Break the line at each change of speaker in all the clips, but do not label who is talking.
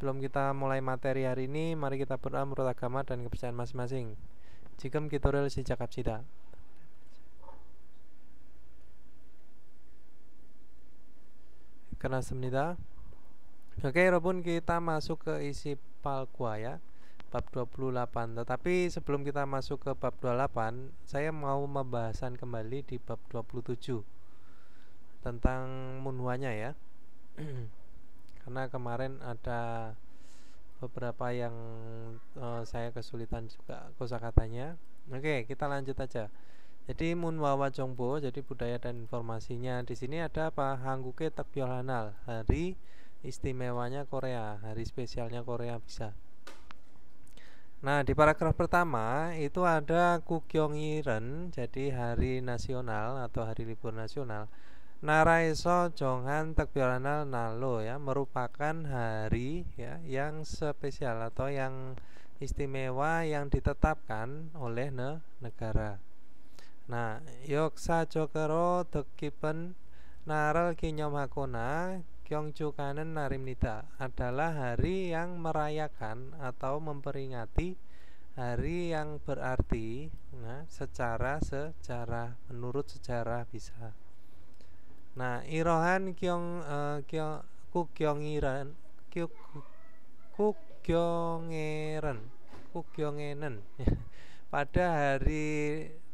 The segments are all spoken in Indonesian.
sebelum kita mulai materi hari ini, mari kita berdoa menurut agama dan kepercayaan masing-masing. Jigem kitoril si jakapcita. Karena semenita. Oke, Robun, kita masuk ke isi Palkwa ya, bab 28. Tetapi sebelum kita masuk ke bab 28, saya mau membahasan kembali di bab 27 tentang munhuanya ya. Karena kemarin ada beberapa yang saya kesulitan juga kosakatanya. Oke, kita lanjut aja. Jadi Munwawa Jongbo, jadi budaya dan informasinya. Di sini ada apa? Hangguke Tekbyohanal, hari istimewanya Korea, hari spesialnya Korea bisa. Nah, di paragraf pertama itu ada Kugyongiren, jadi hari nasional atau hari libur nasional. Naraeso Jonghan Tekbyohanal Nalo ya, merupakan hari ya yang spesial atau yang istimewa yang ditetapkan oleh negara. Nah, Yoksa Jokero Dekipen Naral Kinyom Hakona Kyongjukanen Narimnida adalah hari yang merayakan atau memperingati hari yang berarti secara sejarah, menurut sejarah bisa. Nah, Irohan Kugyongiren pada hari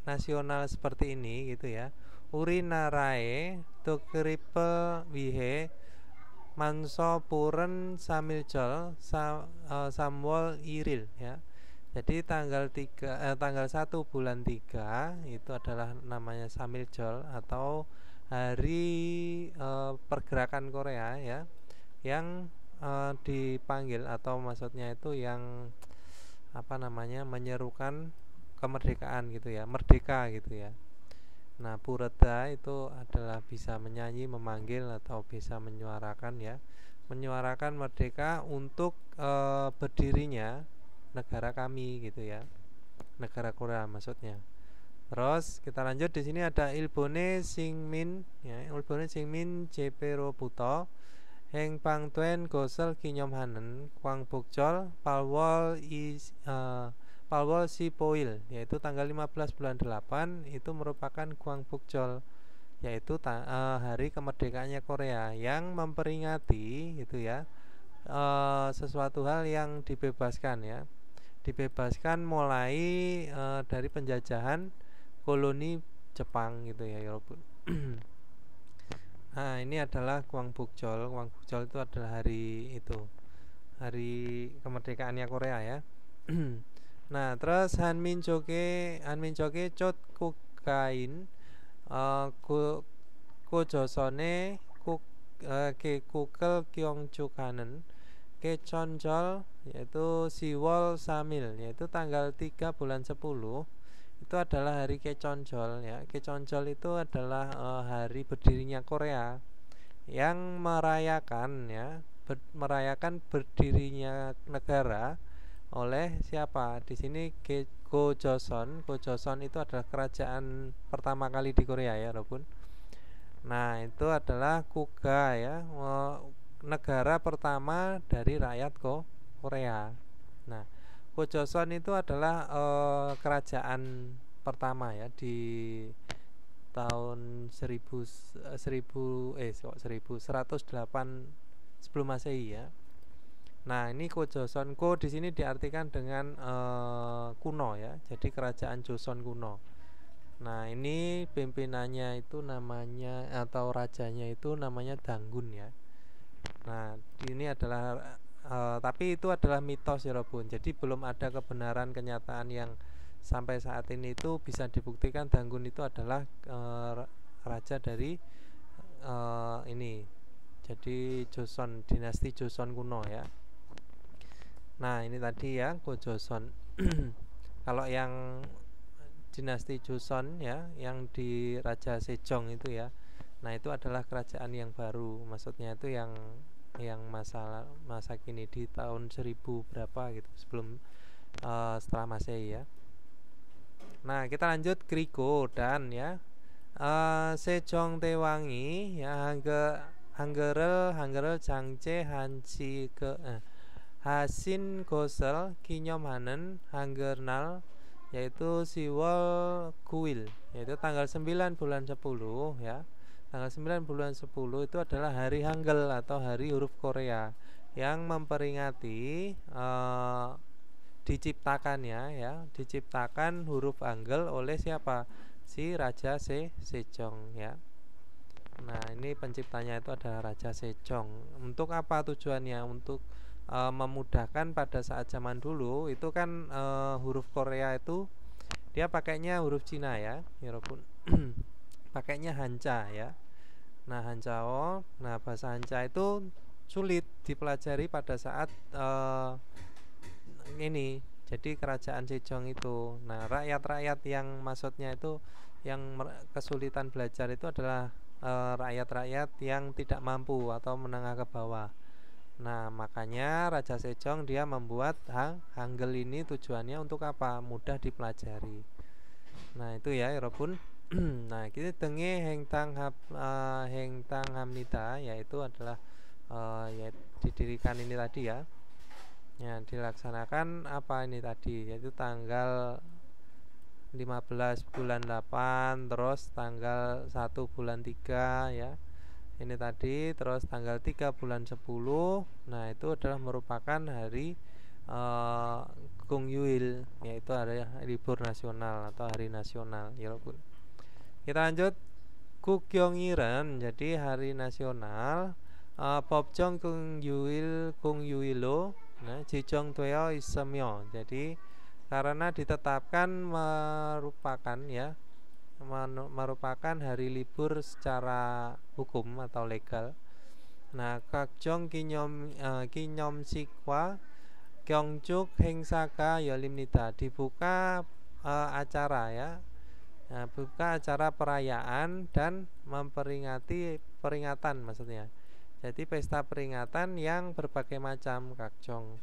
nasional seperti ini gitu ya. Urinarae tukripe wihe manso puren samiljol samwol iril ya. Jadi tanggal 1 bulan 3 itu adalah namanya samiljol atau hari pergerakan Korea ya, yang dipanggil atau maksudnya itu yang menyerukan kemerdekaan gitu ya, merdeka gitu ya. Nah, Pureda itu adalah bisa menyanyi, memanggil atau bisa menyuarakan ya, menyuarakan merdeka untuk berdirinya negara kami gitu ya, negara Korea maksudnya. Terus kita lanjut, di sini ada Ilbone Singmin ya, Ilbone Singmin Jepero Buto Heng Pangtuen Gosel Kinyomhanen Kwang Bukjol Palwol Sipoil, yaitu tanggal 15 bulan 8 itu merupakan Kwang Bukjol, yaitu hari kemerdekaannya Korea yang memperingati itu ya, sesuatu hal yang dibebaskan ya, dibebaskan mulai dari penjajahan koloni Jepang gitu ya, Eropa. Nah, ini adalah Kwang Bukjol. Kwang Bukjol itu adalah hari kemerdekaannya Korea ya. Nah, terus Hanmin Joge Chot Kukain Kujosone Ke Kukel Kyongjukanen Ke Chonjol, yaitu Siwol Samil, yaitu tanggal 3 bulan 10 itu adalah hari Keconjol ya. Keconjol itu adalah hari berdirinya Korea yang merayakan ya, merayakan berdirinya negara oleh siapa? Di sini Gojoseon. Gojoseon itu adalah kerajaan pertama kali di Korea ya, Robun. Nah, itu adalah Kuga ya, negara pertama dari rakyat Korea. Nah, Gojoseon itu adalah kerajaan pertama ya di tahun 1108 sebelum Masehi ya. Nah, ini Gojoseon, Go di sini diartikan dengan kuno ya. Jadi kerajaan Joseon kuno. Nah, ini pimpinannya itu namanya atau rajanya itu namanya Danggun ya. Nah, ini adalah tapi itu adalah mitos ya, Robun. Jadi belum ada kebenaran kenyataan yang sampai saat ini itu bisa dibuktikan Danggun itu adalah raja dari ini. Jadi Joseon, dinasti Joseon kuno ya. Nah, ini tadi ya Gojoseon. Kalau yang dinasti Joseon ya, yang di Raja Sejong itu ya. Nah, itu adalah kerajaan yang baru. Maksudnya itu yang masa kini di tahun 1000 berapa gitu, sebelum setelah Masehi ya. Nah, kita lanjut Griko dan ya Sejong Tewangi ya, Hanggerel Jangce Hanci ke Hasin Gosel Kinyomhanen Hanggernal, yaitu Siwol Kuil, yaitu tanggal 9 bulan 10 ya. Tanggal 9 bulan 10 itu adalah hari Hangul atau hari huruf Korea yang memperingati diciptakannya ya, diciptakan huruf Hangul oleh siapa? Si Raja Sejong ya. Nah, ini penciptanya itu adalah Raja Sejong. Untuk apa tujuannya? Untuk memudahkan pada saat zaman dulu itu kan huruf Korea itu dia pakainya huruf Cina ya, walaupun pakainya Hancha ya. Nah, Hancao, nah bahasa Hancha itu sulit dipelajari pada saat ini. Jadi kerajaan Sejong itu. Nah, rakyat-rakyat yang maksudnya itu yang kesulitan belajar itu adalah rakyat-rakyat yang tidak mampu atau menengah ke bawah. Nah, makanya Raja Sejong dia membuat Hangul ini tujuannya untuk apa? Mudah dipelajari. Nah, itu ya, Robun. Nah, kita dengi Hengtang Hamnida, yaitu adalah ya didirikan ini tadi ya. Ya, dilaksanakan apa ini tadi? Yaitu tanggal 15 bulan 8, terus tanggal 1 bulan 3 ya. Ini tadi, terus tanggal 3 bulan 10. Nah, itu adalah merupakan hari Gongyuil, yaitu hari libur nasional atau hari nasional ya, Bun. Kita lanjut Kukyongiren, jadi hari nasional Popjong Gongyuilo, nah Jijong Tweo Isemyo. Jadi karena ditetapkan merupakan ya, merupakan hari libur secara hukum atau legal. Nah, kakjong kinyom sikwa kyongjuk hengsaka yolimnida, dibuka acara ya. Nah, buka acara perayaan dan memperingati peringatan maksudnya. Jadi pesta peringatan yang berbagai macam kakjong.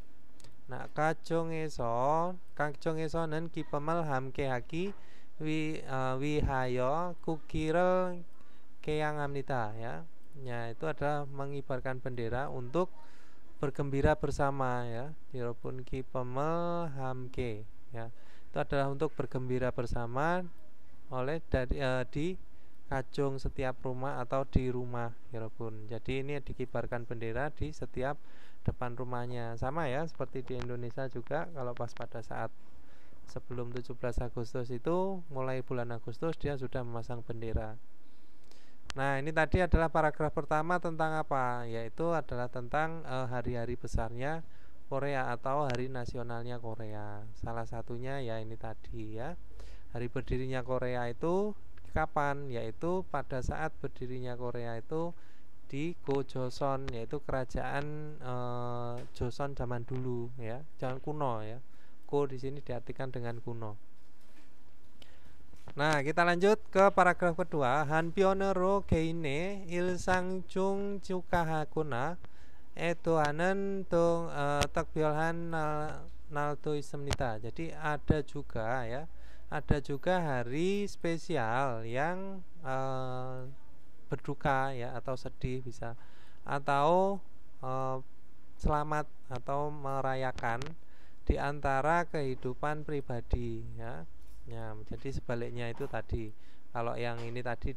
Nah, kakjong에서는 기쁨을 함께하기 wihayo kukirel keyangamnida ya. Ya, itu adalah mengibarkan bendera untuk bergembira bersama ya. Dirobun kipemel hamke ya. Itu adalah untuk bergembira bersama oleh di kajong setiap rumah atau di rumah ya, Robun. Jadi ini dikibarkan bendera di setiap depan rumahnya. Sama ya seperti di Indonesia juga, kalau pas pada saat sebelum 17 Agustus itu, mulai bulan Agustus dia sudah memasang bendera. Nah, ini tadi adalah paragraf pertama tentang apa? Yaitu adalah tentang hari-hari besarnya Korea atau hari nasionalnya Korea. Salah satunya ya ini tadi ya. Hari berdirinya Korea itu kapan? Yaitu pada saat berdirinya Korea itu di Gojoseon, yaitu kerajaan Joseon zaman dulu ya, zaman kuno ya. Ko di sini diartikan dengan kuno. Nah, kita lanjut ke paragraf kedua. Hanpyeonero geine ilsangjung 축하하거나 애도하는 특별한 날도 있습니다. Jadi ada juga ya, ada juga hari spesial yang berduka ya, atau sedih bisa, atau selamat atau merayakan di antara kehidupan pribadi ya. Ya, jadi sebaliknya itu tadi. Kalau yang ini tadi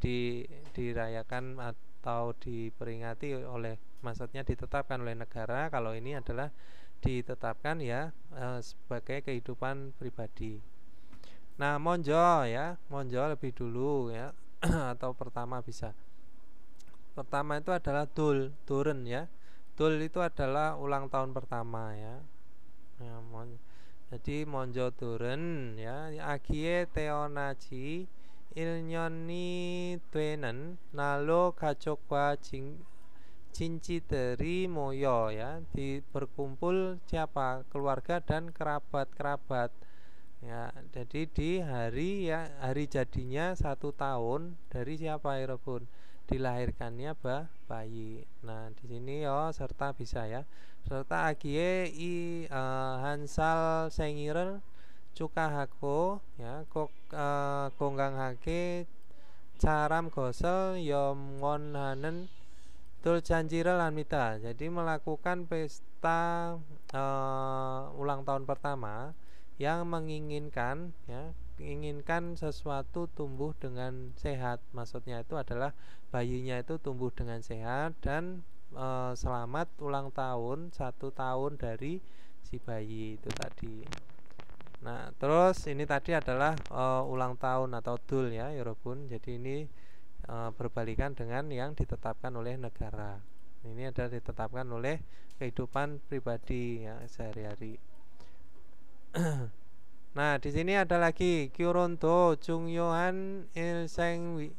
dirayakan atau diperingati oleh, maksudnya ditetapkan oleh negara. Kalau ini adalah ditetapkan ya sebagai kehidupan pribadi. Nah, monjo ya, monjo lebih dulu ya atau pertama bisa. Pertama itu adalah Duren ya. Dul itu adalah ulang tahun pertama ya. Jadi monjo Duren ya, agie teonaji ilnyoni twenen nalo kacokwa cincideri moyo ya, berkumpul siapa? Keluarga dan kerabat-kerabat ya. Jadi di hari ya, hari jadinya 1 tahun dari siapa ya, Robun? Dilahirkannya bayi. Nah, di sini yo serta bisa ya. Serta agie hansal sengirel cukahako ya, konganghake caram gosel yomngonhanen tul janjirel amita. Jadi melakukan pesta ulang tahun pertama yang menginginkan ya, menginginkan sesuatu tumbuh dengan sehat. Maksudnya itu adalah bayinya itu tumbuh dengan sehat dan selamat ulang tahun 1 tahun dari si bayi itu tadi. Nah, terus ini tadi adalah ulang tahun atau dul ya, Yorobun. Jadi ini berbalikan dengan yang ditetapkan oleh negara. Ini adalah ditetapkan oleh kehidupan pribadi ya sehari-hari. Nah, di sini ada lagi Kyoronto Jungyohan Ilsengire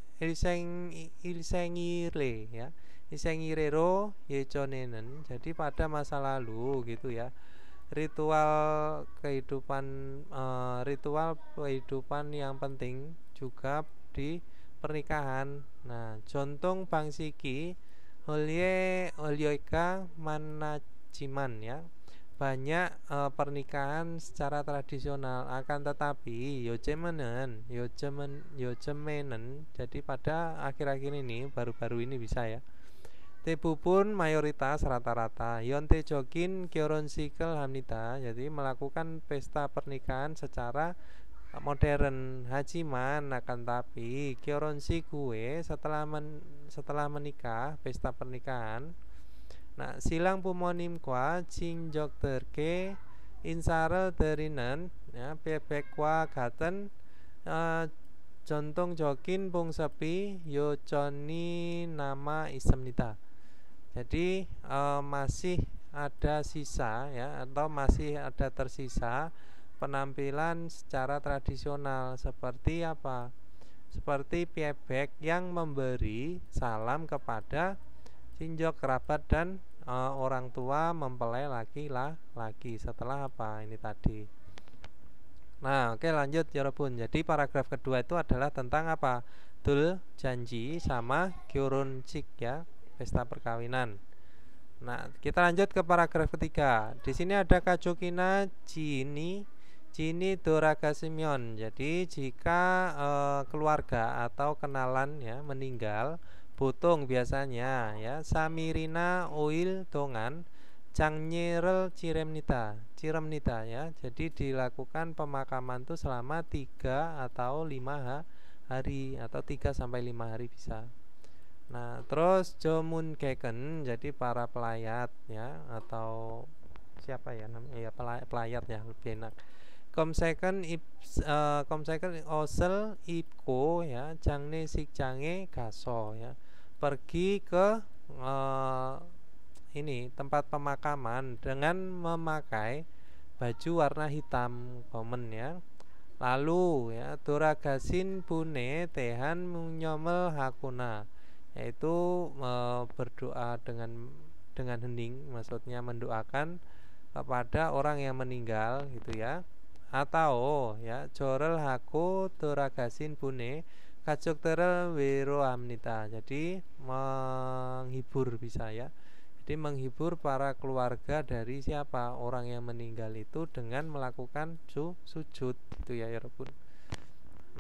ya. Ilsengirero Yejonenen. Jadi pada masa lalu gitu ya. Ritual kehidupan yang penting juga di pernikahan. Nah, jontong bangsiki Holyoika manajiman ya. Banyak pernikahan secara tradisional, akan tetapi yojemenen jadi pada akhir-akhir ini baru-baru ini bisa ya. Tebu pun mayoritas rata-rata Yonte jokin kyoronsikel hamnita. Jadi melakukan pesta pernikahan secara modern. Hajiman akan tapi kyoronsi gue setelah menikah, pesta pernikahan. Nah, silang pumonim kwa jinjok terke insarel derinan ya bebek gaten jontong jokin pung sepi yoconi nama isemnita. Jadi masih ada sisa ya, atau masih ada tersisa penampilan secara tradisional seperti apa? Seperti piebek yang memberi salam kepada cinjok kerabat dan orang tua mempelai laki-laki setelah apa ini tadi. Nah, oke lanjut ya Robun. Jadi paragraf kedua itu adalah tentang apa? Dul janji sama Kyorun Cik ya, pesta perkawinan. Nah, kita lanjut ke paragraf ketiga. Di sini ada Kajokina Jini Doraga Simeon. Jadi jika keluarga atau kenalan ya meninggal, butung biasanya ya Samirina oil dongan Jangnirel Ciremnita ya. Jadi dilakukan pemakaman itu selama 3 atau 5 hari atau 3 sampai 5 hari bisa. Nah, terus Jomun Geken jadi para pelayat ya, atau siapa ya namanya ya, pelayat ya lebih enak. Komseken Osel Ipko ya, Jangne Sikjange Gaso ya. Pergi ke ini tempat pemakaman dengan memakai baju warna hitam komen ya. Lalu ya Doragasin Bune Tehan Munyomel Hakuna, yaitu berdoa dengan hening, maksudnya mendoakan kepada orang yang meninggal gitu ya. Atau ya Jorel Haku Doragasin Bune Kajok Terel Wero Amnita, jadi menghibur bisa ya. Jadi menghibur para keluarga dari siapa orang yang meninggal itu dengan melakukan sujud itu ya Rabun.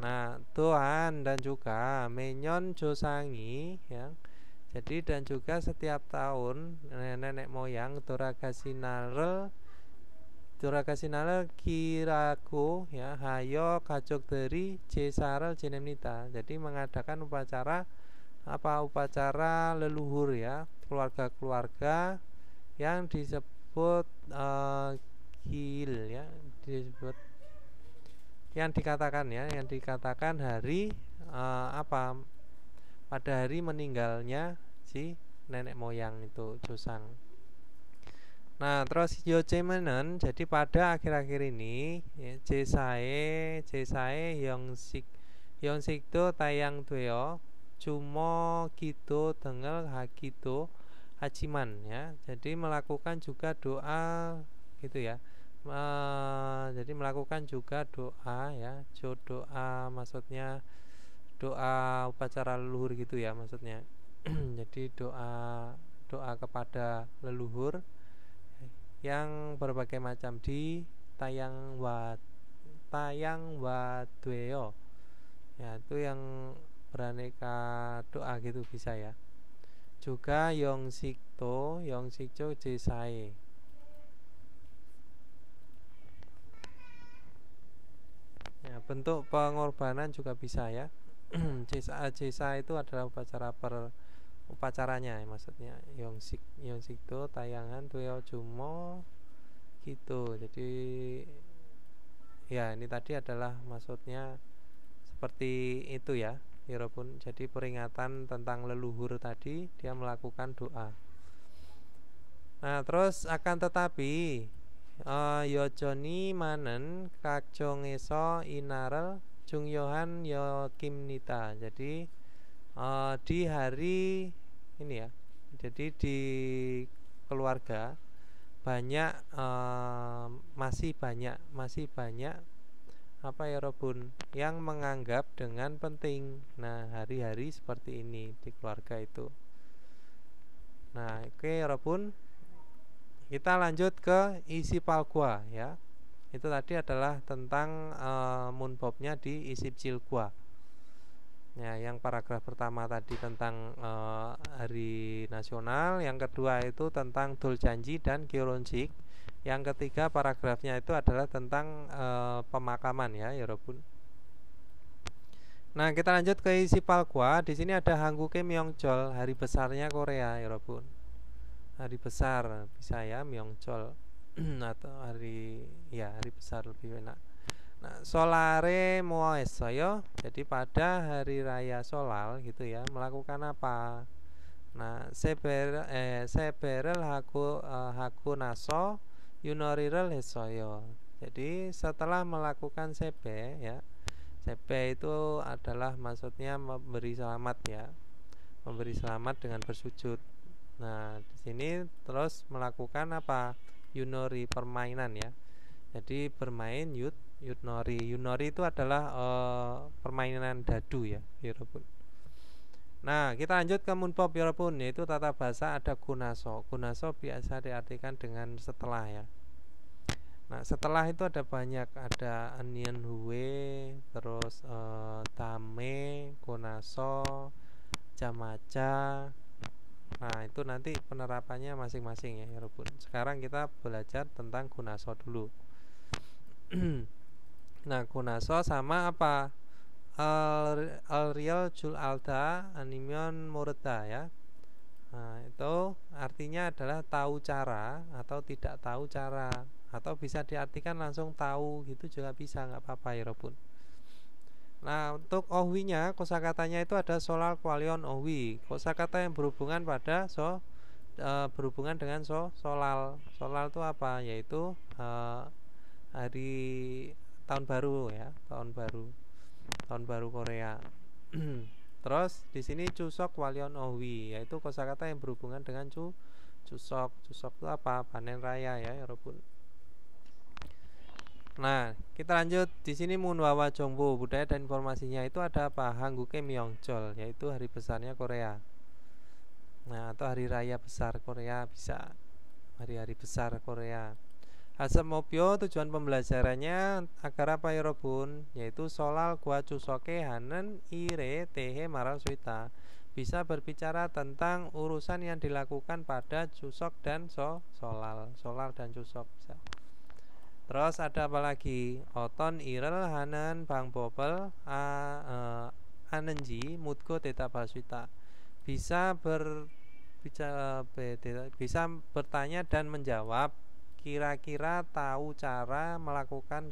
Nah, Tuhan dan juga menyon josangi ya. Jadi dan juga setiap tahun nenek moyang Doragasinare kiraku ya hayo kajok dari Jesarel Jenemnita. Jadi mengadakan upacara upacara leluhur ya, keluarga-keluarga yang disebut gil ya, disebut yang dikatakan hari pada hari meninggalnya si nenek moyang itu Josang. Nah, terus Yochemenen jadi pada akhir-akhir ini ya, Jesae Yongsik do tayang dweo Cumo gitu tengel hagido hajiman ya. Jadi melakukan juga doa gitu ya. Jadi melakukan juga doa ya. Doa maksudnya doa upacara leluhur gitu ya maksudnya. Jadi doa kepada leluhur yang berbagai macam di tayang wadweo ya, itu yang beraneka doa gitu bisa ya. Juga Yongsikjo Jesae. bentuk pengorbanan juga bisa ya. Jesa itu adalah upacaranya ya, maksudnya Yongsikdo tayangan Tuyo Jumo gitu. Jadi ya ini tadi adalah maksudnya seperti itu ya Hiropun. Jadi peringatan tentang leluhur tadi, dia melakukan doa. Nah terus akan tetapi Yojoni manen kakjongeso inarel jungyohan yo kimnita. Jadi di hari ini ya, jadi di keluarga banyak masih banyak apa ya Robun yang menganggap dengan penting. Nah hari-hari seperti ini di keluarga itu. Nah oke Robun, kita lanjut ke isi palgua ya. Itu tadi adalah tentang munbobnya di isip cilgua. Ya, yang paragraf pertama tadi tentang hari nasional, yang kedua itu tentang Doljanji dan Kyoronsik. Yang ketiga paragrafnya itu adalah tentang pemakaman ya, Yorobun. Nah, kita lanjut ke isi palgua. Di sini ada Hangguke Myeongjeol, hari besarnya Korea, Yorobun. Hari besar bisa ya Myeongjeol atau hari besar lebih enak. Nah, solare moesoyo, jadi pada hari raya Solal gitu ya, melakukan apa? Nah, seberel haku naso yunorirel hesoyo. Jadi setelah melakukan sebe ya, sebe itu adalah maksudnya memberi selamat ya, memberi selamat dengan bersujud. Nah, di sini terus melakukan apa? Yunori, permainan ya. Jadi bermain Yutnori. Yunori itu adalah permainan dadu ya, Yorobun. Nah, kita lanjut ke munbob Yorobun, yaitu tata bahasa ada gunaso. Gunaso biasa diartikan dengan setelah ya. Nah, setelah itu ada banyak, ada anian huwe, terus tame, gunaso, jamaca. Nah, itu nanti penerapannya masing-masing ya, Yorobun. Sekarang kita belajar tentang gunaso dulu. Nah, gunaso sama apa? Al-Real Jul Alda Animion Murda ya. Nah, itu artinya adalah tahu cara atau tidak tahu cara, atau bisa diartikan langsung tahu gitu juga bisa, nggak apa-apa ya Robun. Nah, untuk ohwinya kosakatanya itu ada solal kwalion ohwi. Kosakata yang berhubungan pada berhubungan dengan solal. Solal itu apa? Yaitu hari tahun baru ya, tahun baru Korea. Terus di sini Chuseok Walion Ohwi, yaitu kosakata yang berhubungan dengan Chuseok. Chuseok itu apa? Panen raya ya, Robun. Nah, kita lanjut di sini Munwawa Jongbo, budaya dan informasinya itu ada apa? Hangguke Myeongjeol, yaitu hari besarnya Korea. Nah, atau hari raya besar Korea bisa. Hari-hari besar Korea. Hasemopyo tujuan pembelajarannya agar apa ya Robun, yaitu solal gua cusoke hanen ire tehe maral suita, bisa berbicara tentang urusan yang dilakukan pada cusok dan solal dan cusok bisa. Terus ada apa lagi? Oton irel hanen bang bobel anenji mutko teta balsuita, bisa bisa bertanya dan menjawab, kira-kira tahu cara melakukan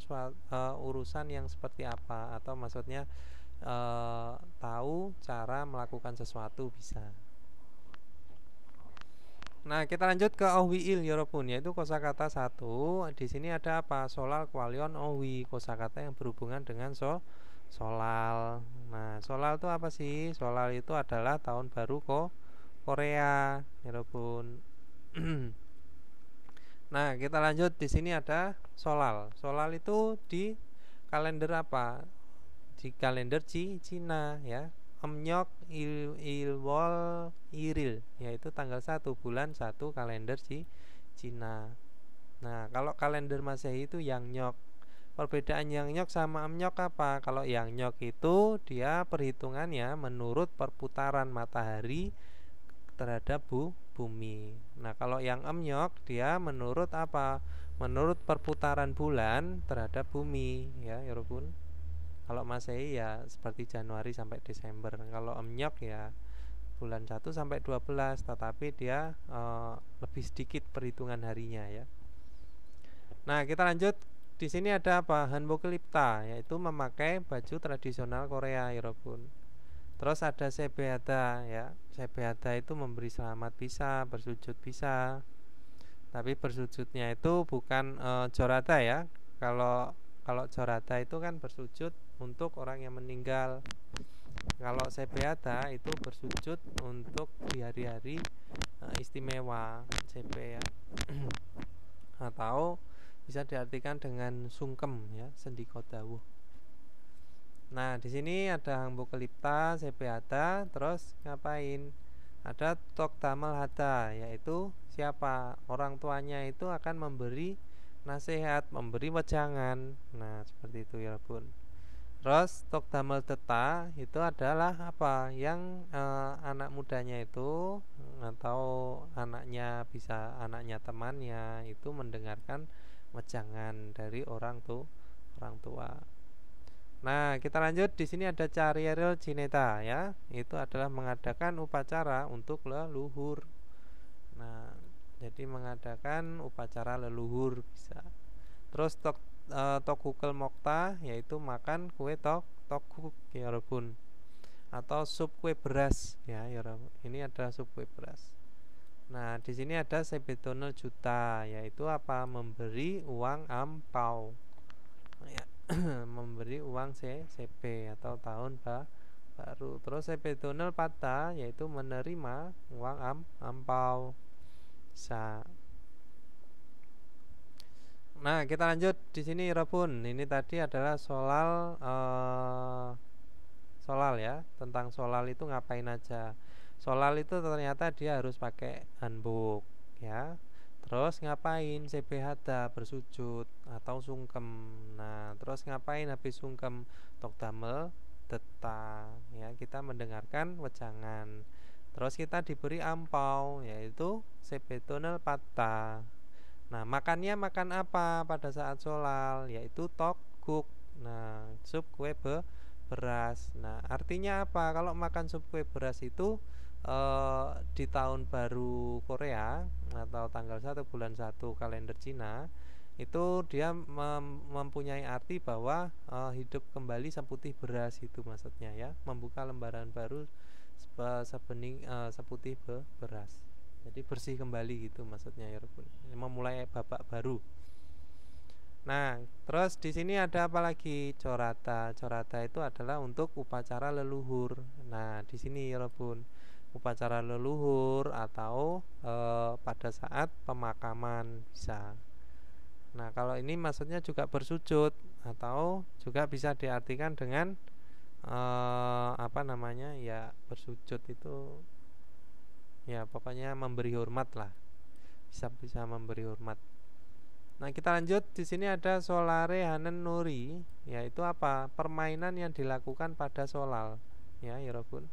urusan yang seperti apa, atau maksudnya tahu cara melakukan sesuatu bisa. Nah, kita lanjut ke ohwiil Yorobun, yaitu kosakata 1. Di sini ada apa? Solal kwalion ohwi, kosakata yang berhubungan dengan solal. Nah, solal itu apa sih? Solal itu adalah tahun baru Korea Yorobun. Nah, kita lanjut, di sini ada solal. Solal itu di kalender apa? Di kalender Cina ya. Amnyok ilwol iril, yaitu tanggal 1 bulan 1 kalender Cina. Nah, kalau kalender Masehi itu Yangnyok. Perbedaan Yangnyok sama Amnyok apa? Kalau Yangnyok itu dia perhitungannya menurut perputaran matahari terhadap bumi. Nah, kalau yang Amnyok dia menurut apa? Menurut perputaran bulan terhadap bumi ya, Yorobun. Kalau Masehi ya seperti Januari sampai Desember. Kalau Emnyok ya bulan 1 sampai 12, tetapi dia lebih sedikit perhitungan harinya ya. Nah, kita lanjut. Di sini ada apa? Hanbok Lipta, yaitu memakai baju tradisional Korea, ya Robun. Terus ada Sebeata ya. Sebeata itu memberi selamat bisa, bersujud bisa. Tapi bersujudnya itu bukan jorata ya. Kalau kalau jorata itu kan bersujud untuk orang yang meninggal. Kalau Sebeata itu bersujud untuk di hari-hari istimewa CP ya. Atau bisa diartikan dengan sungkem ya, sendiko dawuh. Nah, di sini ada hanbok lipta, sebeata, terus ngapain? Ada tok damal hata, yaitu siapa? Orang tuanya itu akan memberi nasihat, memberi wejangan. Nah, seperti itu ya, Bun. Terus tok damal teta itu adalah apa? Yang anak mudanya itu atau anaknya, bisa anaknya temannya itu mendengarkan wejangan dari orang tua. Nah, kita lanjut. Di sini ada Carierel Cineta ya. Itu adalah mengadakan upacara untuk leluhur. Nah, jadi mengadakan upacara leluhur bisa. Terus tokhukel mokta, yaitu makan kue tokhuk ya Robun, atau sup kue beras ya Robun. Ini adalah sup kue beras. Nah, di sini ada sebetonel juta, yaitu apa? Memberi uang ampau. Ya, memberi uang CP atau tahun baru. Terus sebetonel pata, yaitu menerima uang ampau. Bisa. Nah, kita lanjut di sini Robun. Ini tadi adalah solal ya. Tentang solal itu ngapain aja? Solal itu ternyata dia harus pakai hanbok ya. Terus ngapain? CBHD bersujud atau sungkem. Nah, terus ngapain habis sungkem? Tok damel deta ya, kita mendengarkan wejangan. Terus kita diberi ampau, yaitu sebetonel pata. Nah, makannya makan apa pada saat solal? Yaitu tokguk. Nah, sup kue beras. Nah, artinya apa? Kalau makan sup kue beras itu di tahun baru Korea atau tanggal 1 bulan 1 kalender Cina, itu dia mempunyai arti bahwa hidup kembali seputih beras, itu maksudnya ya, membuka lembaran baru sebening seputih beras. Jadi bersih kembali gitu maksudnya ya, memulai babak baru. Nah, terus di sini ada apa lagi? Corata. Corata itu adalah untuk upacara leluhur. Nah, di sini ya, upacara leluhur atau pada saat pemakaman bisa. Nah, kalau ini maksudnya juga bersujud atau juga bisa diartikan dengan apa namanya ya, bersujud itu ya pokoknya memberi hormat lah, bisa memberi hormat. Nah, kita lanjut. Di sini ada solare hanen nuri, yaitu apa? Permainan yang dilakukan pada solal ya Robun.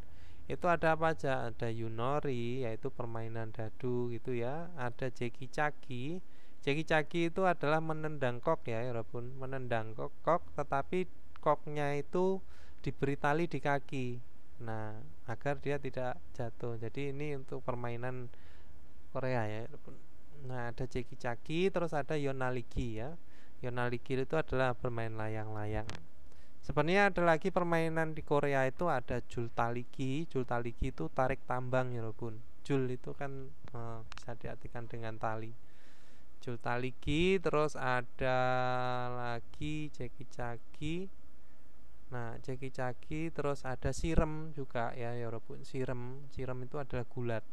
Itu ada apa aja? Ada yunori, yaitu permainan dadu gitu ya. Ada jeki caki. Jeki caki itu adalah menendang kok ya Robun, menendang kok, tetapi koknya itu diberi tali di kaki. Nah, agar dia tidak jatuh. Jadi ini untuk permainan Korea ya Robun. Nah, ada jeki caki, terus ada yonaligi ya. Yonaligi itu adalah bermain layang-layang. Sebenarnya ada lagi permainan di Korea itu, ada jultaligi. Jultaligi itu tarik tambang ya Robun. Jul itu kan bisa diartikan dengan tali. Jultaligi, terus ada lagi jeki caki. Nah, jeki caki, terus ada sirem juga ya Robun. Sirem itu adalah gulat.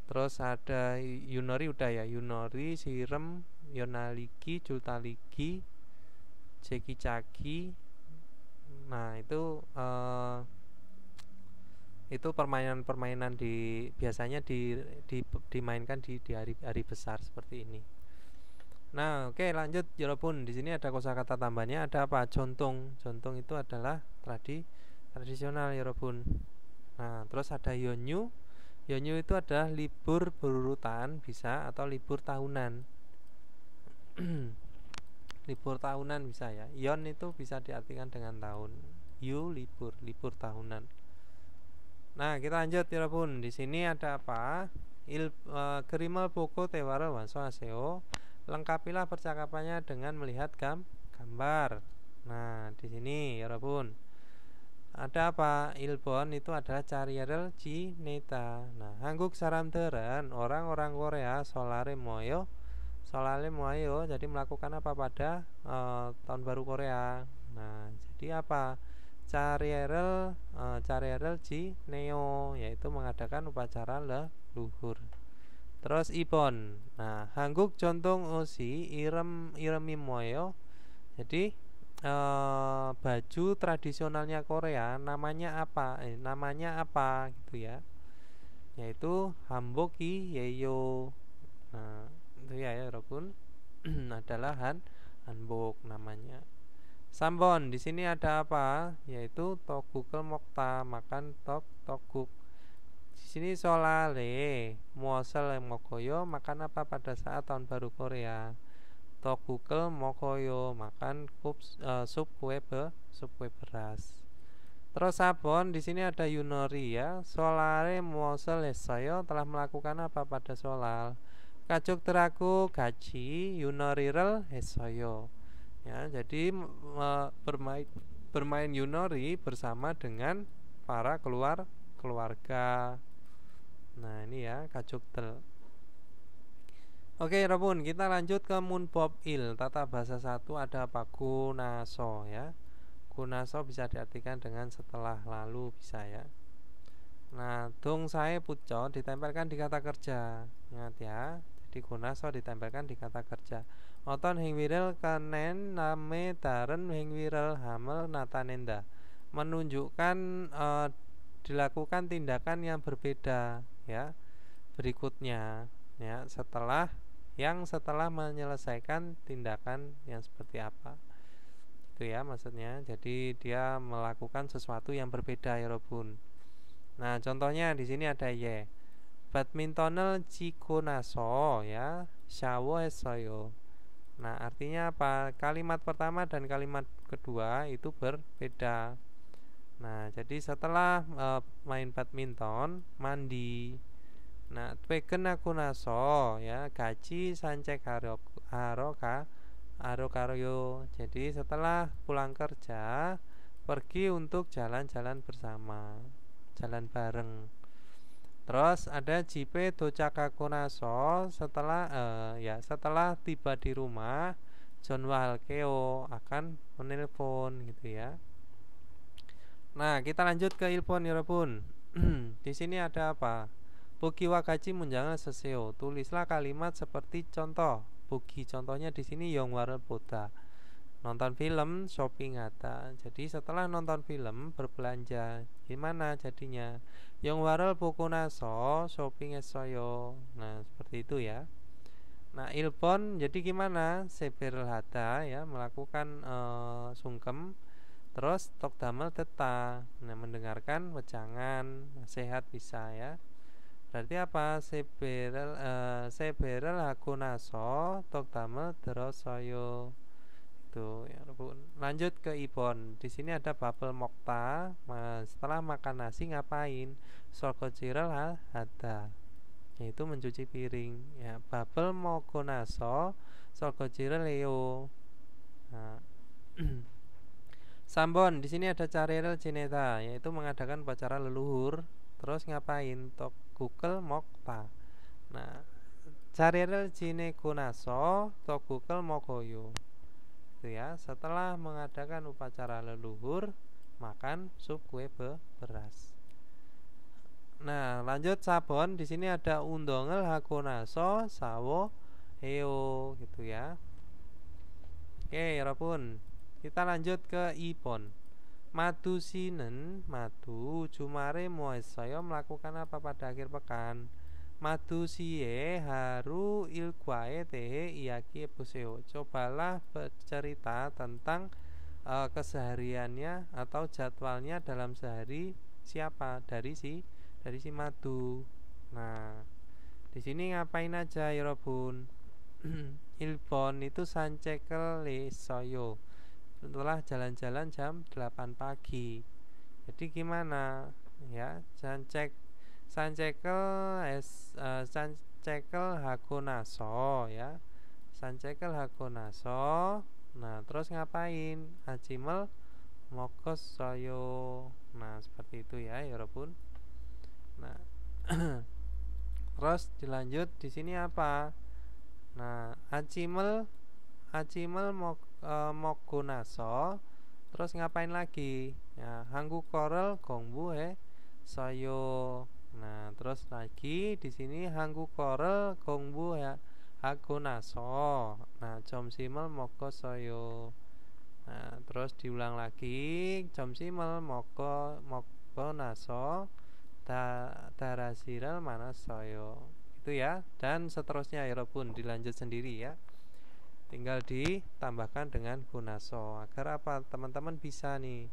Terus ada yunori udah ya, yunori, sirem, yonaligi, jultaligi, jeki caki. Nah, itu permainan-permainan biasanya dimainkan di hari besar seperti ini. Nah, oke, lanjut Yorobun. Di sini ada kosakata tambahnya, ada apa? Jontong. Jontong itu adalah tradisional Yorobun. Nah, terus ada yonyu. Yonyu itu adalah libur berurutan bisa, atau libur tahunan. libur tahunan bisa ya. Yon itu bisa diartikan dengan tahun. You libur tahunan. Nah, kita lanjut ya pun. Di sini ada apa? Gerimal poko tewara wanso aseo. Lengkapilah percakapannya dengan melihat gambar. Nah, di sini ya pun. Ada apa? Ilbon itu adalah carierel cineta. Nah, hangguk saramderen orang-orang Korea solare moyo jadi melakukan apa pada tahun baru Korea. Nah, jadi apa? Carierel Cineo yaitu mengadakan upacara leluhur. Terus Ibon. Nah, hangguk jontong osi iremi moyo. Jadi baju tradisionalnya Korea namanya apa? Namanya apa gitu ya? Yaitu hanboki yeyo. Nah, itu ya walaupun adalah hanbok namanya. Sambon di sini ada apa? Yaitu togukkel mokta, makan toguk. Di sini solale muasal mokoyo, makan apa pada saat tahun baru Korea? Togukkel mokoyo, makan sup kue beras. Terus sabon di sini ada yunori ya. Solare muasal lesayo telah melakukan apa pada solal? Kajuk teraku gaji yunorirel hesoyo. Ya, jadi bermain yunori bersama dengan para keluarga. Nah, ini ya kajuk tel. Oke, Rabun, kita lanjut ke munbob il. Tata bahasa satu ada apa? Kunaso ya. Kunaso bisa diartikan dengan setelah lalu bisa ya. Nah, dong saya puco ditempelkan di kata kerja. Ingat ya. Jadi kunaso ditempelkan di kata kerja. Oton hing viral kanen name taren hing viral hamel natanenda. Menunjukkan dilakukan tindakan yang berbeda ya. Berikutnya ya, setelah menyelesaikan tindakan yang seperti apa. Itu ya maksudnya. Jadi dia melakukan sesuatu yang berbeda ya Robun. Nah, contohnya di sini ada ye. Badmintonel chikonaso ya, shawo esoyo. Nah, artinya apa? Kalimat pertama dan kalimat kedua itu berbeda. Nah, jadi setelah main badminton, mandi. Nah, tweken aku naso ya, gaji sancek harokaryo. Jadi setelah pulang kerja, pergi untuk jalan-jalan bersama, jalan bareng. Terus ada jipe docakakonaso setelah tiba di rumah John Walkeo akan menelpon gitu ya. Nah, kita lanjut ke ilpon ya pun. Di sini ada apa? Bugi wakaji munjangan seseo. Tulislah kalimat seperti contoh. Bugi contohnya di sini yongwarel boda. Nonton film, shopping ada. Jadi setelah nonton film berbelanja. Gimana jadinya? Yang waral bukunaso, shopping esoyo. Nah, seperti itu ya. Nah, ilpon jadi gimana? Seberel hada ya, melakukan sungkem. Terus tok damel teta. Nah, mendengarkan wejangan, nasihat bisa ya. Berarti apa? Seberel hakunaso, tok damel derosoyo. Ya, lanjut ke ibon. Di sini ada babel mokta. Setelah makan nasi ngapain? Sorgo jiral hada, yaitu mencuci piring. Ya, babel mokonaso, sorgo jiral leo. Nah. Sambon. Di sini ada carierel cineta, yaitu mengadakan upacara leluhur. Terus ngapain? Tok Google mokta. Nah, carierel cinekonaso, tok Google mokoyo. Ya, setelah mengadakan upacara leluhur makan sup kue beras. Nah, lanjut sabon. Di sini ada undongel hakonaso sawo heo gitu ya. Oke, Rapun. Kita lanjut ke ipon. Madu sinen, madu jumare moesoyo melakukan apa pada akhir pekan? Madu siye haru ilguae tehe iyaki ebuseo. Cobalah bercerita tentang kesehariannya atau jadwalnya dalam sehari siapa? Dari si madu. Nah, di sini ngapain aja ya Robun? Ilbon itu sancekel soyo setelah jalan-jalan jam 8 pagi. Jadi gimana ya, sancekel hakonaso ya, sancekel hakonaso. Nah terus ngapain? Hajimel mokos soyo. Nah seperti itu ya Yorobun. Nah terus dilanjut di sini apa? Nah hajimel mogonaso. Terus ngapain lagi? Ya, hanggu korel gongbu soyo. Nah, terus lagi di sini hanggu korel gongbu ya hagonaso. Nah, jomsimel moko soyo. Nah, terus diulang lagi jomsimel moko naso darasiral mana soyo. Itu ya. Dan seterusnya ya pun dilanjut sendiri ya. Tinggal ditambahkan dengan gunaso agar apa teman-teman bisa nih.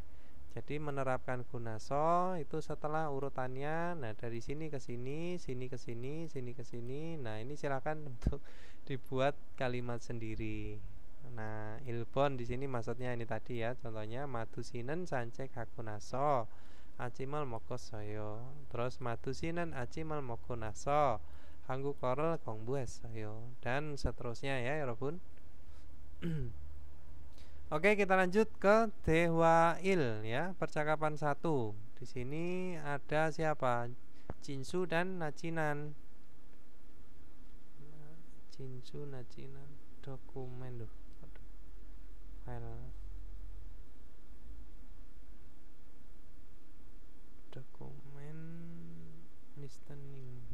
Jadi menerapkan gunaso itu setelah urutannya. Nah dari sini ke sini, sini ke sini, sini ke sini. Nah ini silakan untuk dibuat kalimat sendiri. Nah ilbon di sini maksudnya ini tadi ya. Contohnya madusinen sancek hagunaso acimal mokosoyo. Terus madusinen acimal mokonaso hanggu korel gongbuesoyo. Dan seterusnya ya Yorobun. Oke, kita lanjut ke Dewail ya, percakapan 1. Di sini ada siapa? Jinsu dan Nacinan. Jinsu, Nacinan, dokumen loh. File dokumen listening.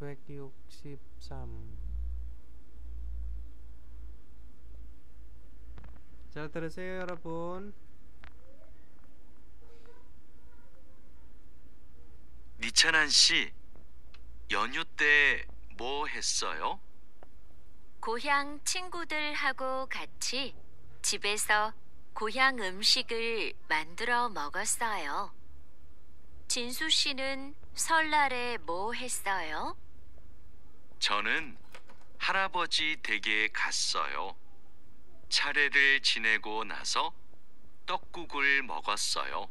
Bakyuksipsam. 잘 들으세요 여러분.
니찬한 씨, 연휴 때 뭐 했어요?
고향 친구들하고 같이 집에서 고향 음식을 만들어 먹었어요. 진수 씨는 설날에 뭐 했어요?
저는 할아버지 댁에 갔어요. 차례를 지내고 나서 떡국을 먹었어요.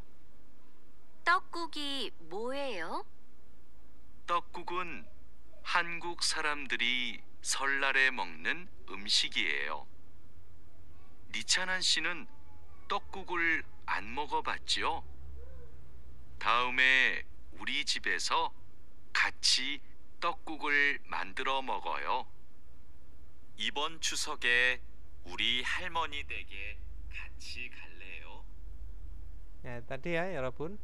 떡국이 뭐예요?
떡국은 한국 사람들이 설날에 먹는 음식이에요. 니찬한 씨는 떡국을 안 먹어봤지요? 다음에 우리 집에서 같이 떡국을 만들어 먹어요. 이번 추석에 우리 할머니 댁에 같이 갈래요?
Ya, tadi ya, Yorobun.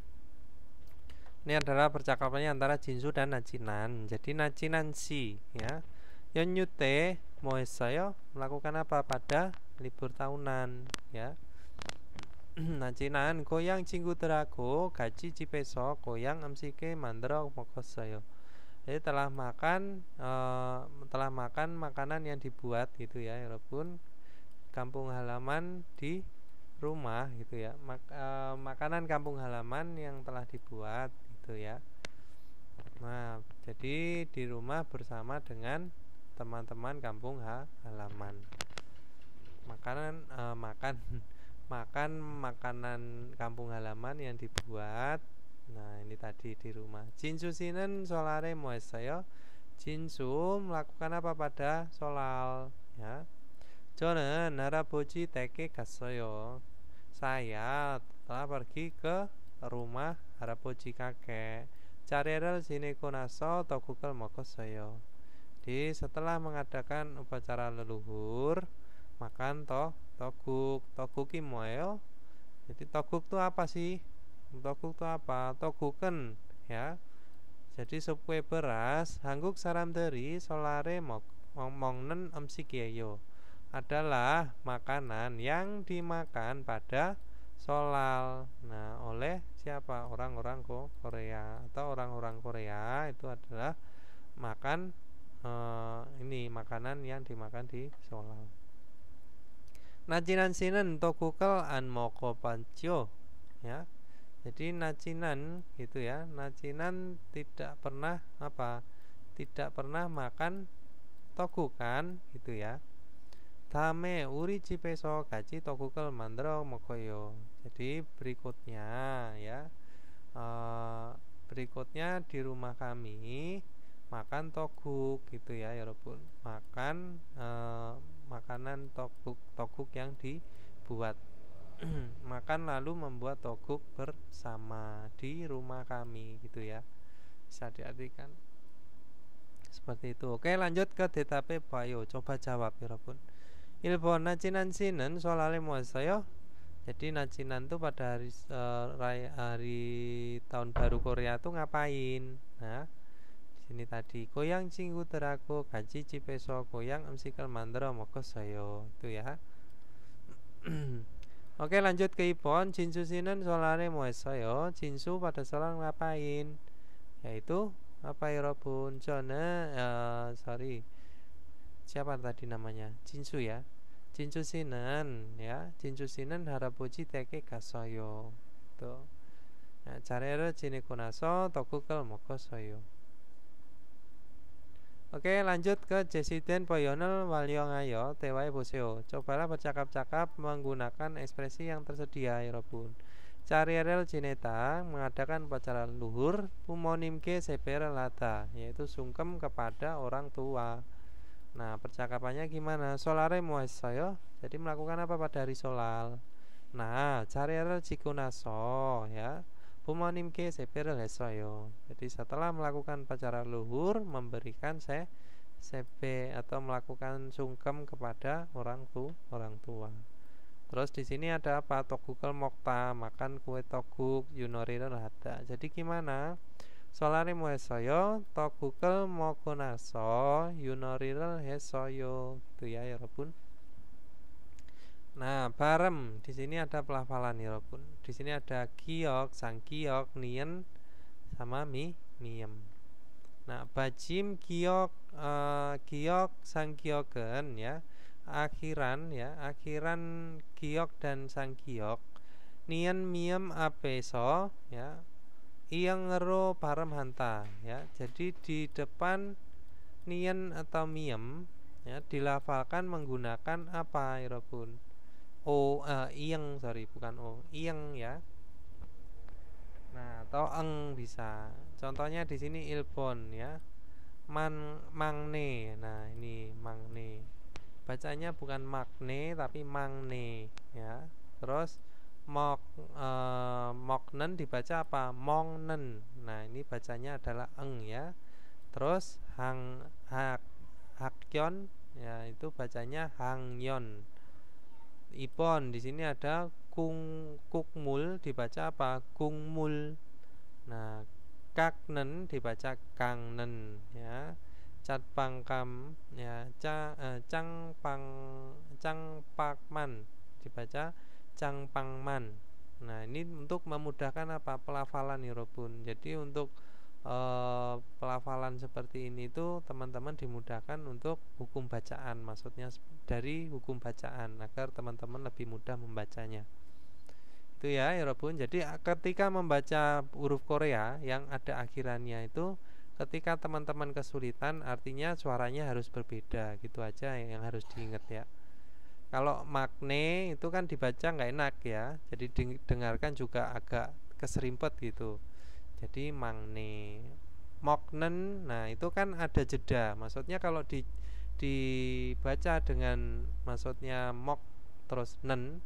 Ini adalah percakapannya antara Jinsu dan Nacinan. Jadi Nacinan si, ya. Yonyute moesayo melakukan apa pada libur tahunan, ya. Nacinan goyang 친구들하고 같이 집에서 고향 음식을 만들어 먹었어요. Jadi telah makan makanan yang dibuat gitu ya, Yorobun. Kampung halaman di rumah gitu ya, makanan kampung halaman yang telah dibuat gitu ya. Nah jadi di rumah bersama dengan teman-teman kampung halaman, makan makanan kampung halaman yang dibuat. Nah ini tadi di rumah. Jinsu sinen solare moesayo. Jinsu melakukan apa pada solal ya. 저는 할아버지 댁에 갔어요. Saya telah pergi ke rumah 할아버지 kakek. 차례를 지내고 나서 떡국을 먹었어요. Jadi setelah mengadakan upacara leluhur, makan toguk. Toguk이 뭐예요? Jadi toguk itu apa sih? Toguk itu apa? Toguken ya. Jadi sup kue beras. 한국 사람들이 설날에 먹는 음식이에요. Adalah makanan yang dimakan pada solal. Nah, oleh siapa? Orang-orang Korea atau orang-orang Korea itu adalah makan ini makanan yang dimakan di solal. Nacinan sinen tokukel an mokopancio ya. Jadi nacinan gitu ya. Nacinan tidak pernah apa? tidak pernah makan toguk kan, gitu ya. Dame uri cipeso gaji togukal mandro mokoyo. Jadi berikutnya ya, berikutnya di rumah kami makan toguk gitu ya Robun. Makan makanan toguk yang dibuat. Makan lalu membuat toguk bersama di rumah kami gitu ya. Bisa diartikan seperti itu. Oke, lanjut ke DTP Bayo. Coba jawab ya Robun. Ilbon nacinan sinen solale moasayo. Jadi nacinan tuh pada hari tahun baru Korea tuh ngapain? Nah, di sini tadi goyang cinggu teraku gaji cipeso goyang emsikal mandro mokosayo itu ya. Oke, lanjut ke Ipon. Jinsu sinen solare moasayo. Jinsu pada soal ngapain? Yaitu apa ya Robun? Sorry. Siapa tadi namanya? Jinsu ya. Jinsu sinen ya. Jinsu sinen harapuji teke gasoyo. Tuh. Nah, carere jiniku naso tokukal mokosoyo. Oke, lanjut ke Jesiden Poyonel Walyongayo Tewai Boseo. Cobalah bercakap-cakap menggunakan ekspresi yang tersedia ya Robun. Carierel Jineta mengadakan upacara luhur pumonimke sepera lata, yaitu sungkem kepada orang tua. Nah, percakapannya gimana? Solare moesayo. Jadi melakukan apa pada hari solal? Nah, carierel jikunaso ya. Pumonimke sepera lesoyo. Jadi setelah melakukan upacara luhur, memberikan sepe atau melakukan sungkem kepada orang tua. Terus di sini ada apa? Togukal mokta, makan kue toguk, yunoriren hada. Jadi gimana? Solare moesoyo, togukal mokonaso, yunoriren hesoyo. Gitu ya Robun. Nah, barem di sini ada pelafalan ya Robun. Di sini ada giok, sang giok, nien sama miem. Nah, bajim giok, giok sang gioken ya. Akhiran giok dan sang giok. Nien miem apeso ya. Iyang ngero barem hanta ya. Jadi di depan nien atau miem ya dilafalkan menggunakan apa ya Robun? Iyeng, sorry bukan iyeng ya. Nah, atau eng bisa. Contohnya di sini ilbon ya. Mangne. Nah, ini mangne. Bacanya bukan magne tapi mangne ya. Terus moknen dibaca apa? Mongnen. Nah, ini bacanya adalah eng ya. Terus hakyon ya itu bacanya hangyon. Ipon di sini ada kukmul dibaca apa? Kungmul. Nah, kaknen dibaca kangnen ya. Catpangkam ya, cangpakman dibaca cangpangman. Nah, ini untuk memudahkan apa? Pelafalan ya Robun. Jadi untuk pelafalan seperti ini tuh teman-teman dimudahkan untuk hukum bacaan, maksudnya dari hukum bacaan agar teman-teman lebih mudah membacanya. Itu ya Robun. Jadi ketika membaca huruf Korea yang ada akhirannya itu, ketika teman-teman kesulitan artinya suaranya harus berbeda, gitu aja yang harus diingat ya. Kalau magne itu kan dibaca nggak enak ya, jadi dengarkan juga agak keserimpet gitu. Jadi mangne, moknen, nah itu kan ada jeda. Maksudnya kalau dibaca dengan maksudnya mok terus nen,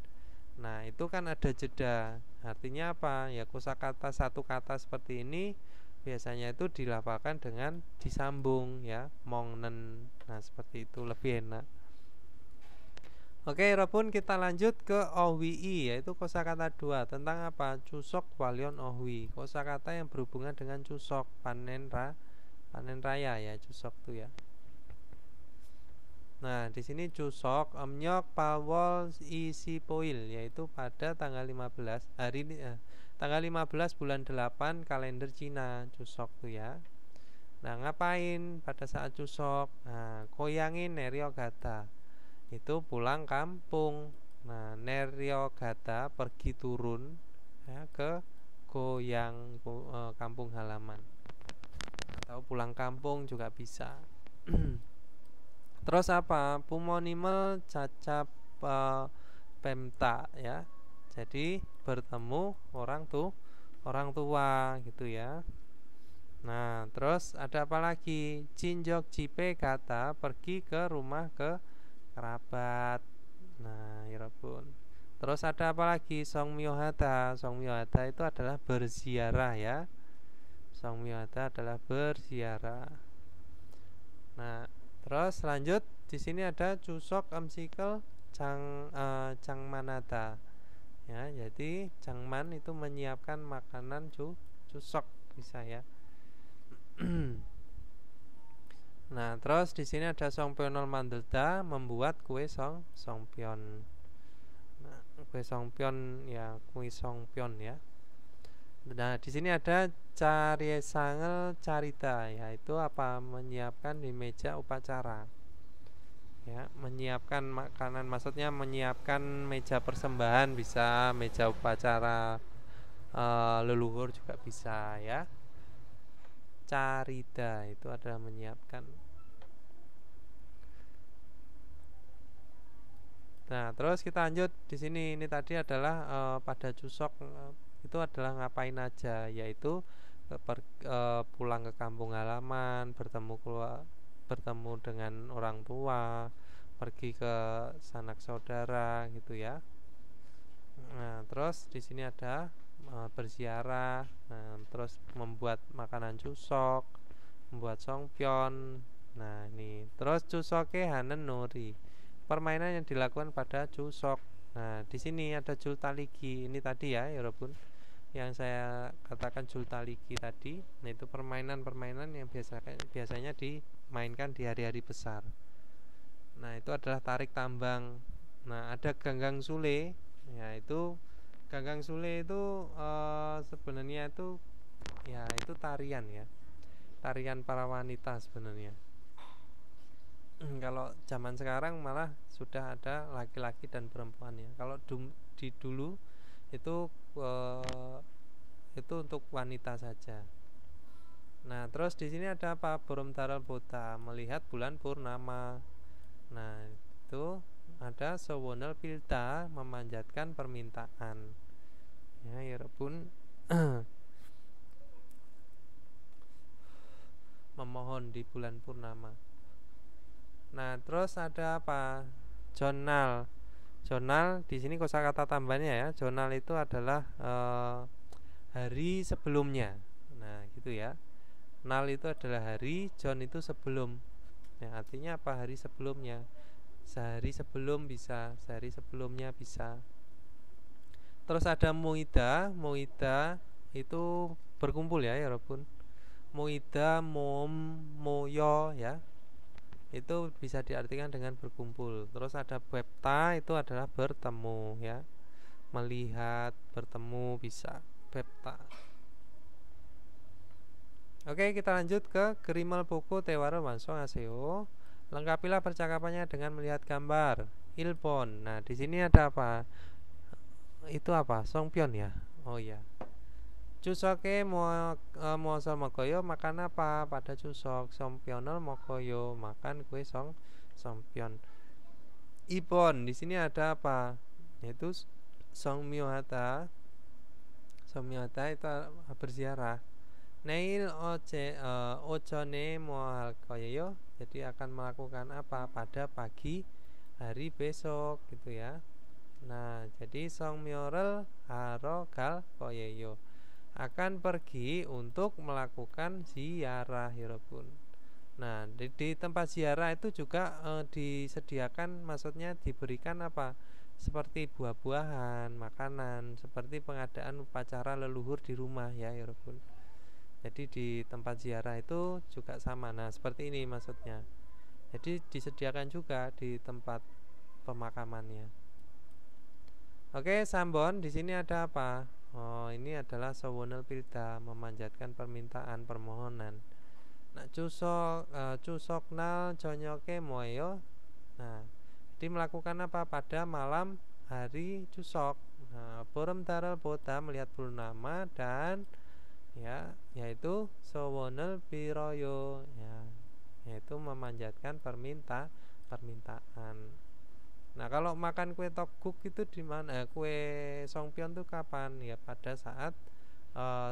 nah itu kan ada jeda. Artinya apa? Ya kosakata satu kata seperti ini biasanya itu dilafalkan dengan disambung ya, mongnen. Nah seperti itu lebih enak. Oke Robun, kita lanjut ke ohwi, yaitu kosakata 2 tentang apa? Cusok walion ohwi. Kosakata yang berhubungan dengan cusok, panen raya ya, cusok tuh ya. Nah, di sini cusok emnyok pawol isi poil, yaitu pada tanggal 15 tanggal 15 bulan 8 kalender Cina, cusok tuh ya. Nah, ngapain pada saat cusok? Nah, koyangin neryogata. Itu pulang kampung. Nah, neryogata pergi turun ya, ke kampung halaman atau pulang kampung juga bisa. Terus apa? Pumonimel cacap pemta ya. Jadi bertemu orang tua gitu ya. Nah, terus ada apa lagi? Cinjok jipe kata pergi ke rumah ke kerabat. Nah, ya pun. Terus ada apa lagi? Songmyohata. Songmyohata itu adalah berziarah ya. Songmyohata adalah berziarah. Nah, terus lanjut di sini ada cusok amsikel cangmanata. Ya, jadi cangman itu menyiapkan makanan cusok bisa ya. Nah, terus di sini ada songpyeonol mandelda membuat kue songpyeon. Nah, kue songpyeon ya, kue songpyeon ya. Nah, di sini ada cariesangel carita, yaitu apa? Menyiapkan di meja upacara. Ya, menyiapkan makanan, maksudnya menyiapkan meja persembahan bisa, meja upacara leluhur juga bisa ya. Carita itu adalah menyiapkan. Nah, terus kita lanjut di sini. Ini tadi adalah pada cusok itu adalah ngapain aja, yaitu pulang ke kampung halaman, bertemu dengan orang tua, pergi ke sanak saudara gitu ya. Nah, terus di sini ada berziarah, nah, terus membuat makanan cusok, membuat songpyeon. Nah, ini terus cusoke hanen nori, permainan yang dilakukan pada cusok. Nah, di sini ada jultaligi. Ini tadi ya, Yorobun, yang saya katakan jultaligi tadi. Nah, itu permainan-permainan yang biasanya dimainkan di hari-hari besar. Nah, itu adalah tarik tambang. Nah, ada ganggang sule. Ya, itu ganggang sule itu sebenarnya itu ya itu tarian ya. Tarian para wanita sebenarnya. Kalau zaman sekarang malah sudah ada laki-laki dan perempuan ya. Kalau di dulu itu untuk wanita saja. Nah, terus di sini ada apa? Boromdaral Bota, melihat bulan purnama. Nah, itu ada Sowonel Pilta, memanjatkan permintaan. Ya pun memohon di bulan purnama. Nah, terus ada apa? Jurnal. Jurnal di sini kosakata tambahnya ya. Jurnal itu adalah hari sebelumnya. Nah, gitu ya. Nal itu adalah hari, jon itu sebelum. Ya, artinya apa? Hari sebelumnya. Sehari sebelum bisa, sehari sebelumnya bisa. Terus ada muida. Muida itu berkumpul ya, Yorobun. Muida, moyo ya. Itu bisa diartikan dengan berkumpul. Terus ada bepta, itu adalah bertemu ya. Melihat, bertemu bisa. Bepta. Oke, kita lanjut ke Gerimal Poko Tewaro Mansong Aseo. Lengkapilah percakapannya dengan melihat gambar. Ilpon. Nah, di sini ada apa? Itu apa? Songpyeon ya. Oh iya. Cusoke moso mokoyo makan apa pada cusok? Songpyeonol mokoyo makan kue songpyeon. Ipon di sini ada apa? Yaitu songmyohata. Songmyohata itu berziarah. Neil ojone mohal koyo, jadi akan melakukan apa pada pagi hari besok gitu ya. Nah, jadi songmyorel haro gal koyo akan pergi untuk melakukan ziarah Yorobun. Nah, di tempat ziarah itu juga disediakan, maksudnya diberikan apa? Seperti buah-buahan, makanan, seperti pengadaan upacara leluhur di rumah ya Yorobun. Jadi di tempat ziarah itu juga sama. Nah, seperti ini maksudnya. Jadi disediakan juga di tempat pemakamannya. Oke, Sambon di sini ada apa? Oh, ini adalah Sowonel Pilda, memanjatkan permintaan permohonan. Nah, cusoknal jonyoke moyo. Nah, jadi melakukan apa pada malam hari cusok? Nah, Boromdaral Bota melihat purnama dan ya, yaitu sowonel piroyo ya, yaitu memanjatkan permintaan. Nah, kalau makan kue tteokguk itu di mana? Kue songpyeon itu kapan? Ya pada saat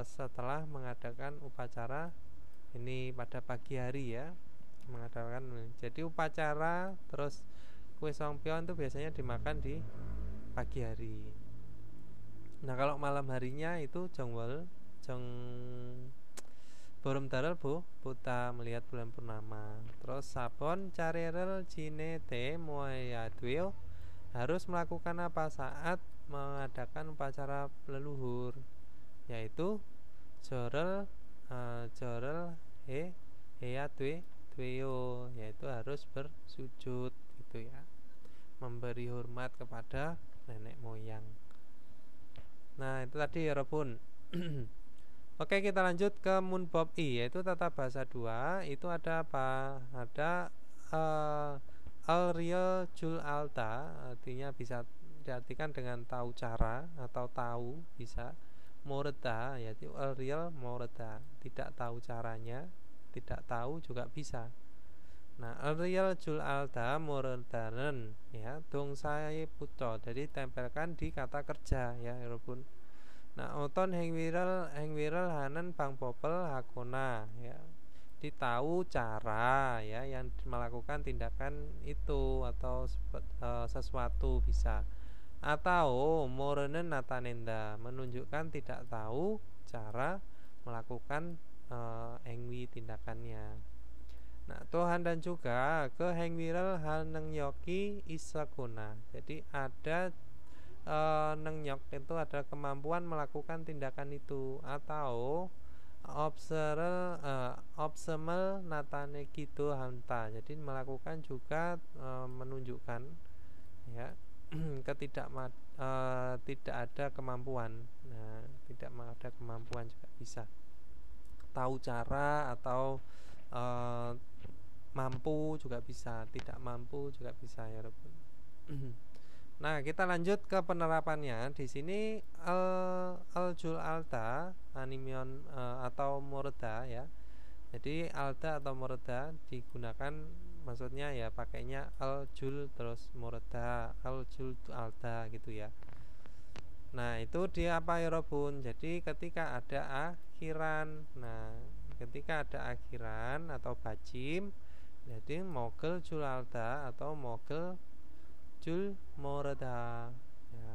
setelah mengadakan upacara ini pada pagi hari ya, mengadakan. Jadi upacara terus kue songpyeon itu biasanya dimakan di pagi hari. Nah, kalau malam harinya itu jongwol jong Borom Darel buta melihat bulan purnama. Terus sabon carerel cinete moyadweo harus melakukan apa saat mengadakan upacara leluhur, yaitu jorel jorel heyadweo, yaitu harus bersujud gitu ya, memberi hormat kepada nenek moyang. Nah, itu tadi ya Robun. Oke, kita lanjut ke Munbob I, yaitu tata bahasa 2. Itu ada apa? Ada al-real jul alta, artinya bisa diartikan dengan tahu cara atau tahu bisa. Moreda, yaitu al-real moreda, tidak tahu caranya, tidak tahu juga bisa. Nah, al-real jul alta moredanen ya, dongsae puto, jadi tempelkan di kata kerja ya, Robun. Nah, oton heng viral hanen bang popel hakona ya. Ditahu cara ya yang melakukan tindakan itu atau sesuatu bisa. Atau morenen natanenda, menunjukkan tidak tahu cara melakukan hengwi tindakannya. Nah, Tuhan dan juga ke heng viral haneng yoki isakuna. Jadi ada nengyok itu ada kemampuan melakukan tindakan itu, atau obsermel natane gitu hanta, jadi melakukan juga menunjukkan ya tidak ada kemampuan. Nah, tidak ada kemampuan juga bisa. Tahu cara atau mampu juga bisa, tidak mampu juga bisa ya Robun. Nah, kita lanjut ke penerapannya. Di sini al-jul alta animion atau moreda ya. Jadi alta atau moreda digunakan, maksudnya ya pakainya al-jul terus moreda, al-jul alta gitu ya. Nah, itu di apa ya Robun? Jadi ketika ada akhiran. Nah, ketika ada akhiran atau bajim, jadi mogel jul alta atau mogel jul moreda ya.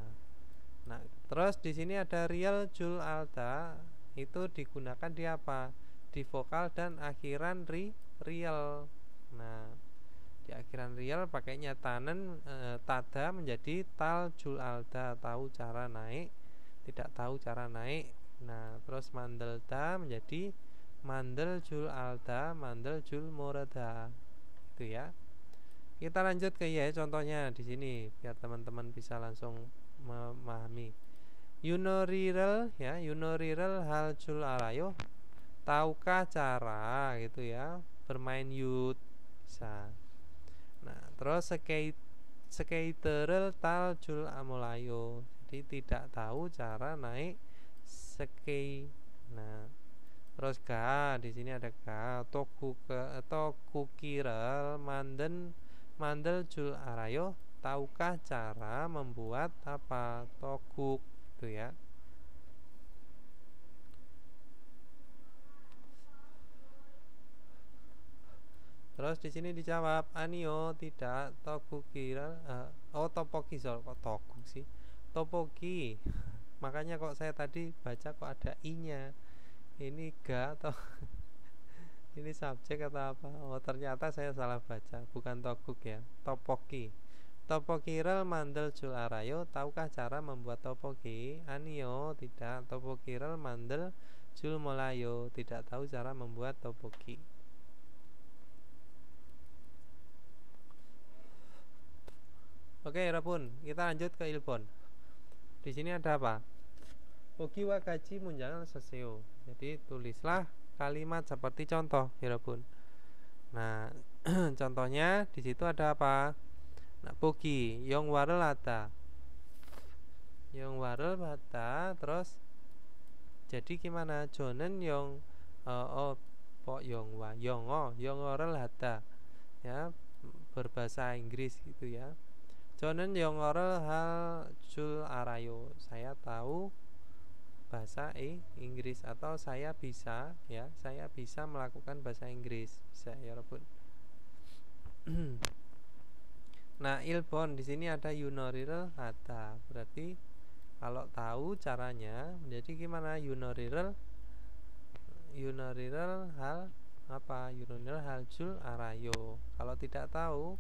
Nah, terus di sini ada real jul alta, itu digunakan di apa? Di vokal dan akhiran real. Nah, di akhiran real pakainya tanen tada menjadi tal jul alta, tahu cara naik, tidak tahu cara naik. Nah, terus mandelda menjadi mandel jul alta, mandel jul moreda. Itu ya. Kita lanjut ke ya contohnya di sini biar teman-teman bisa langsung memahami. Yunoriral ya, yunoriral hal jul alayo, tahukah cara gitu ya bermain yut bisa. Nah, terus skateral tal jul amolayo, jadi tidak tahu cara naik skate. Nah, terus ga di sini ada ga tokukiral mandel jul arayo, tahukah cara membuat apa toguk itu ya. Terus di sini dijawab anio tidak tokukiral topoki, kok toguk sih, topoki. Makanya kok saya tadi baca kok ada i-nya. Ini ga atau ini subjek atau apa? Oh, ternyata saya salah baca, bukan toguk ya, topoki. Topokiral mandel jul arayo, tahukah cara membuat topoki? Anio tidak, topokiral mandel jul molayo, tidak tahu cara membuat topoki. Oke, Rabun, kita lanjut ke Ilbon. Di sini ada apa? Ugi wakaji munjangan seseo. Jadi tulislah kalimat seperti contoh ya Rabun. Nah, contohnya di situ ada apa? Nah, Pugi Yong warel ata, Yong warel bata, terus Jadi gimana? 저는 영어를 하다. Ya, berbahasa Inggris gitu ya. 저는 영어를 할 줄 알아요. Saya tahu bahasa Inggris, atau saya bisa ya, saya bisa melakukan bahasa Inggris. Bisa ya, Robun. Nah, ilbon di sini ada yunori를 하다. Berarti kalau tahu caranya menjadi gimana? Yunori를 hal apa? Yunori를 할 줄 알아요. Kalau tidak tahu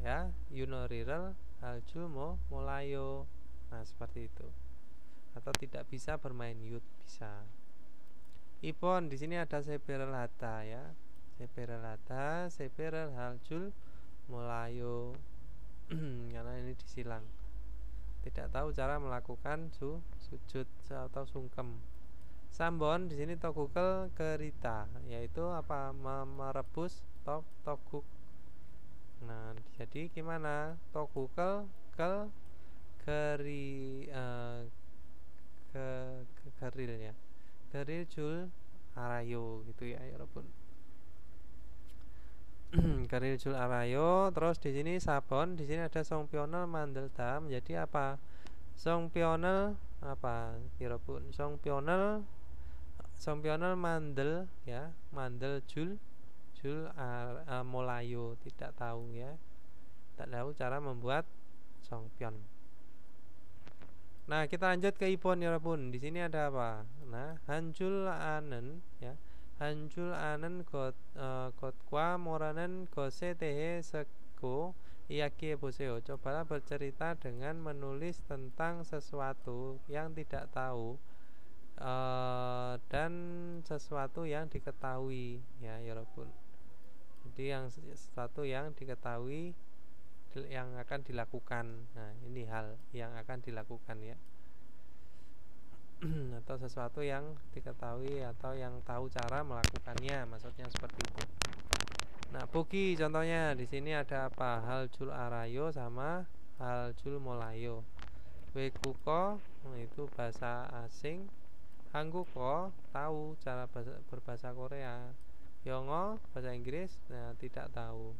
ya, yunori를 할 줄 몰라요. Nah, seperti itu. Atau tidak bisa bermain yut, bisa. Ipon di sini ada seberal hata ya. Seberal hata, seberal 할 줄 몰라요. Karena ini disilang. Tidak tahu cara melakukan sujud atau sungkem. Sambon di sini togukel kerita, yaitu apa? Merebus toguk. Nah, jadi gimana? Togukel geril ya. Geril jul arayo gitu ya, Robun. Geril jul arayo. Terus di sini sabon, di sini ada songpionel mandelda, menjadi apa? Songpionel apa? Robun. Songpionel mandel ya, mandel jul molayo, tidak tahu ya. Tidak tahu cara membuat songpyon. Nah, kita lanjut ke ipon ya, Robun. Di sini ada apa? Nah, hanjul anen ya. Hanjul anen got과 moranen gose tehe seko iyakie boseo. Cobalah bercerita dengan menulis tentang sesuatu yang tidak tahu dan sesuatu yang diketahui ya, Robun. Jadi yang sesuatu yang diketahui yang akan dilakukan. Nah, ini hal yang akan dilakukan ya. Atau sesuatu yang diketahui atau yang tahu cara melakukannya, maksudnya seperti itu. Nah, Puki contohnya di sini ada apa? Hal jul arayo sama hal jul molayo. Wekuko itu bahasa asing. Hangguko tahu cara berbahasa Korea. Yongo bahasa Inggris, nah tidak tahu.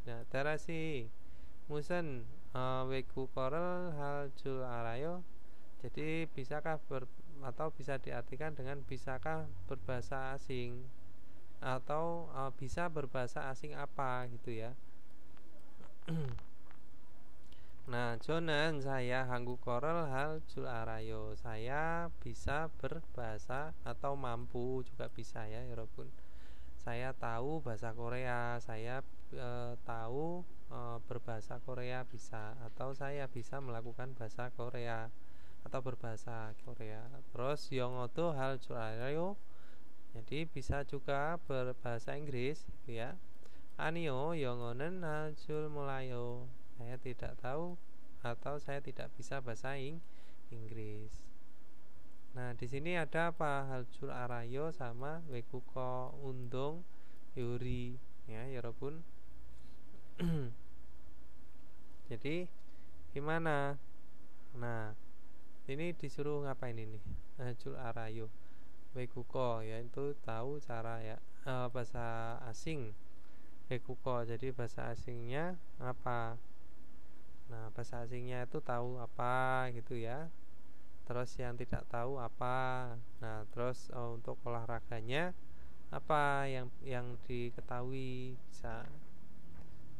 Nah, terasi musen wekukorel hal jul arayo. Jadi bisakah atau bisa diartikan dengan bisakah berbahasa asing, atau bisa berbahasa asing apa gitu ya. Nah, Jonan saya 한국어를 할 줄 알아요. Saya bisa berbahasa atau mampu juga bisa ya, Robun. Saya tahu bahasa Korea. Saya tahu berbahasa Korea bisa, atau saya bisa melakukan bahasa Korea atau berbahasa Korea. Terus 영어도 할 줄 알아요. Jadi bisa juga berbahasa Inggris gitu ya. 아니요, 영어는 할 줄 몰라요. Saya tidak tahu atau saya tidak bisa bahasa Inggris. Nah, di sini ada apa? Hal jul arayo sama wekuko undong yuri ya, Robun. Jadi gimana? Nah, ini disuruh ngapain ini? Jul arayo wekuko, yaitu tahu cara ya, bahasa asing. Wekuko, jadi bahasa asingnya apa? Nah, bahasa asingnya itu tahu apa gitu ya. Terus yang tidak tahu apa. Nah, terus untuk olahraganya apa yang diketahui bisa,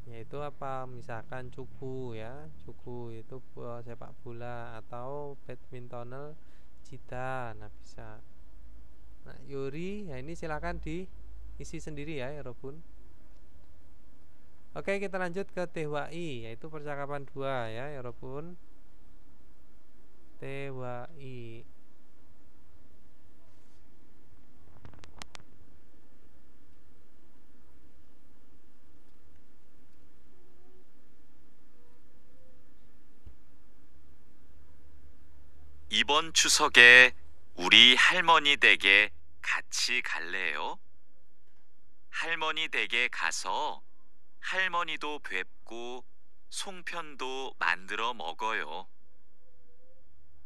yaitu apa? Misalkan cuku ya. Cuku itu sepak bola, atau badmintonel jida. Nah, bisa. Nah, Yuri, ya ini silakan diisi sendiri ya, Robun. Oke, kita lanjut ke TWI, yaitu percakapan 2 ya, Robun. TWI.
이번 추석에 우리 할머니 댁에 같이 갈래요? 할머니 댁에 가서 할머니도 뵙고 송편도 만들어 먹어요.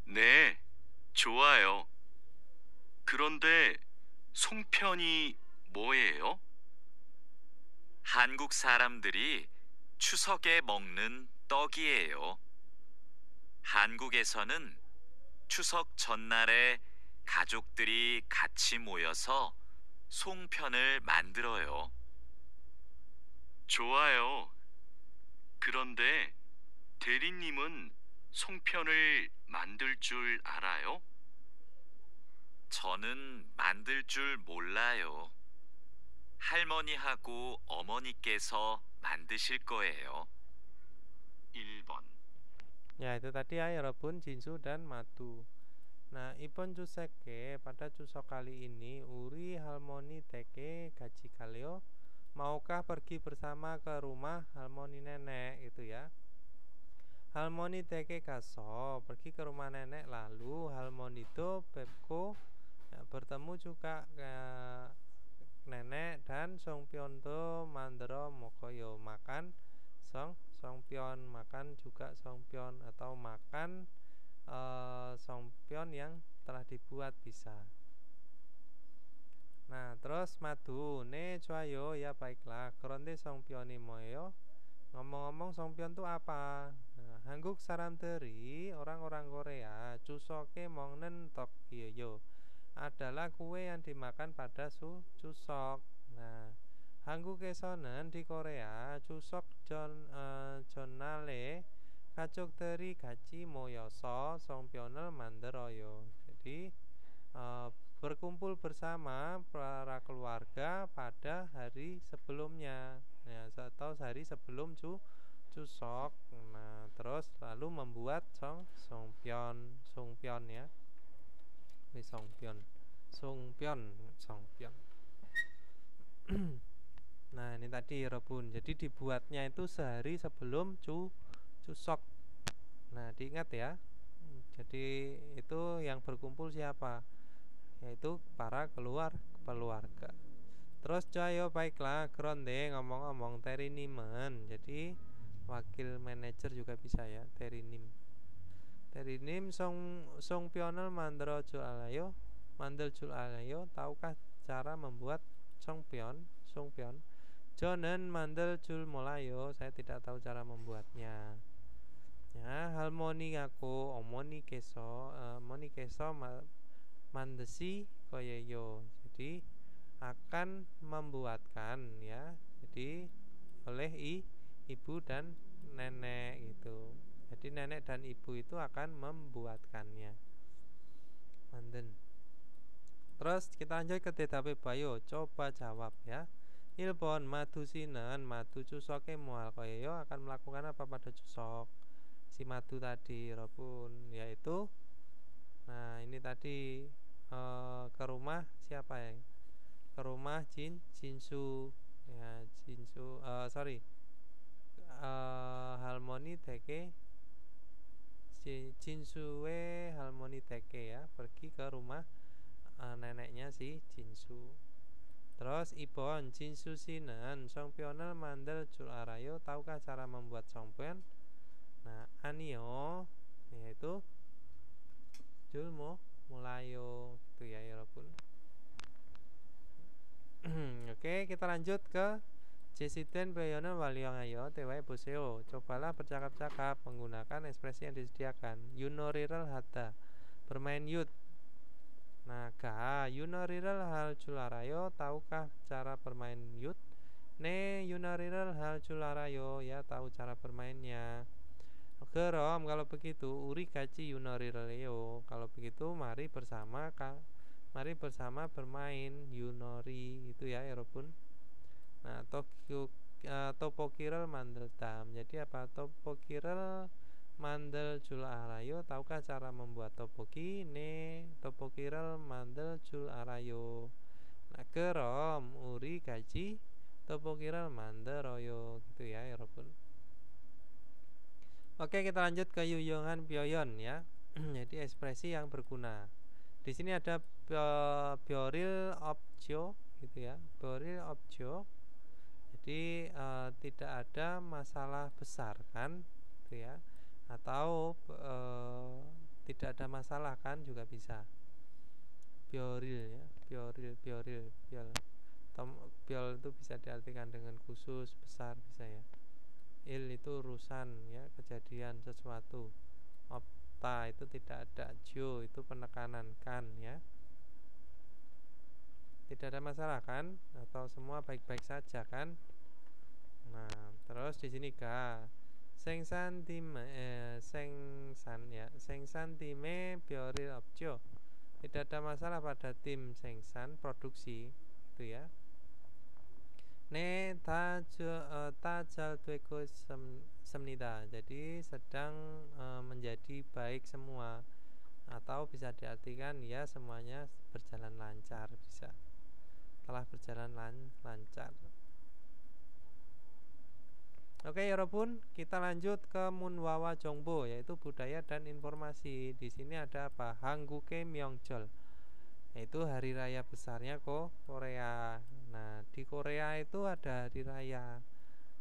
네, 좋아요.
그런데 송편이 뭐예요?
한국 사람들이 추석에 먹는 떡이에요. 한국에서는 추석 전날에 가족들이 같이 모여서 송편을 만들어요.
좋아요. 그런데 대리님은 송편을 만들 줄 알아요?
저는 만들 줄 몰라요. 할머니하고 어머니께서 만드실 거예요.
1번.
Ya, itu tadi ya Robun, Jinsu dan Matu. Nah, Ipon Juseke pada Cusok kali ini Uri Halmoni Teke Gaji Kaleo maukah pergi bersama ke rumah Halmoni nenek itu ya. Halmoni Teke Kaso pergi ke rumah nenek, lalu Halmoni Do Pepko ya, bertemu juga nenek dan Songpyeon Do Mandero Mokoyo makan Songpyeon, makan juga Songpyeon atau makan Songpyeon yang telah dibuat bisa. Nah, terus Madu ne 좋아요 ya baiklah. 그런데 Songpyeon이 뭐예요? Ngomong-ngomong Songpyeon itu apa? Nah, 한국 사람들이 orang-orang Korea 추석에 먹는 떡이요 adalah kue yang dimakan pada Chuseok. Nah, 한국에서는 di Korea 추석 전날에 가족들이 같이 모여서 송편을 만들어요. Jadi berkumpul bersama para keluarga pada hari sebelumnya, ya, atau hari sebelum Chuseok. Nah, terus lalu membuat songpyeon ya. Songpyeon. Nah, ini tadi Robun. Jadi dibuatnya itu sehari sebelum Chuseok. Nah, diingat ya. Jadi itu yang berkumpul siapa? Yaitu para keluarga. Terus Joyo baiklah. Kronde ngomong-ngomong Terinimen. Jadi wakil manajer juga bisa ya, Terinim. Terinim Songpyeon을 만들 줄 알아요? Tahukah cara membuat songpyeon? 저는 만들 줄 몰라요. Saya tidak tahu cara membuatnya. Ya, 할머니하고 어머니께서 만드시 거예요. Jadi akan membuatkan ya. Jadi oleh ibu dan nenek gitu. Jadi nenek dan ibu itu akan membuatkannya. Manden. Terus kita lanjut ke TTP Bayo. Coba jawab ya. 1번 Madu 씨는 Madu 추석에 뭐 할 거예요? Akan melakukan apa pada Chuseok? Si Madu tadi Robun, yaitu nah ini tadi ke rumah siapa ya? Ke rumah Jinsu ya, 할머니 댁에 Jinsu의 할머니 댁에 ya, pergi ke rumah neneknya si Jinsu. Terus Ibon Jinsu 씨는 송편을 만들 줄 알아요? Tahukah cara membuat songpyeon? Nah, 아니요, yaitu 줄 몰라요 itu ya 여러분. Oke, kita lanjut ke 제시된 표현은 완료하여 대화해 보세요. Cobalah bercakap-cakap menggunakan ekspresi yang disediakan. 유놀이를 하다, bermain yut. Nah, 유놀이를 할 줄 알아요? Tahukah cara bermain yut? 네, 유놀이를 할 줄 알아요. Ya, tahu cara bermainnya. 그럼 kalau begitu 우리 같이 유놀이를 해요. Kalau begitu mari bersama bermain yunori itu ya 여러분. Nah, topoki를 만들다. Jadi apa? topoki를 만들 줄 알아요? Tahukah cara membuat topoki? 네, topoki를 만들 줄 알아요. Nah, 그럼 우리 같이 topoki를 만들어요. Gitu ya, 여러분. Oke, kita lanjut ke 유용한 표현 ya. Jadi ekspresi yang berguna. Di sini ada 별일 없죠, gitu ya. 별일 없죠. Jadi tidak ada masalah besar kan, gitu ya. Atau tidak ada masalah kan juga bisa. bioril ya, bioril. Biol itu bisa diartikan dengan khusus, besar bisa ya. Il itu urusan ya, kejadian sesuatu. Opta itu tidak ada, jo itu penekanan, kan ya. Tidak ada masalah kan? Atau semua baik-baik saja kan? Nah, terus di sini ga sengsan time bioril opjo. Tidak ada masalah pada tim sengsan produksi itu ya. Ne tajal tueko semnida. Jadi sedang menjadi baik semua, atau bisa diartikan ya semuanya berjalan lancar, bisa telah berjalan lancar. Oke, Yorobun, kita lanjut ke Munwawa Jongbo, yaitu budaya dan informasi. Di sini ada apa? Hangguke Myeongjol, yaitu hari raya besarnya Korea. Nah, di Korea itu ada hari raya.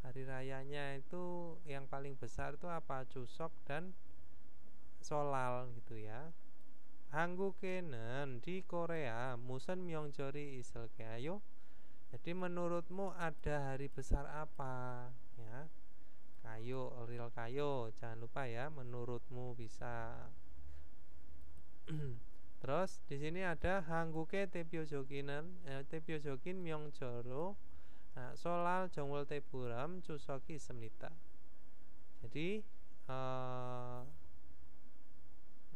Hari rayanya itu yang paling besar itu apa? Chuseok dan Solal gitu ya. Hangguke는 di Korea musen myeongjori iselke, ayo. Jadi menurutmu ada hari besar apa ya? Kayo, real kayo, jangan lupa ya, menurutmu bisa. Terus di sini ada Hangguke Tepyojokin Myeongjoro, Solal Jongwol Teburam Chusoki Semnita. Jadi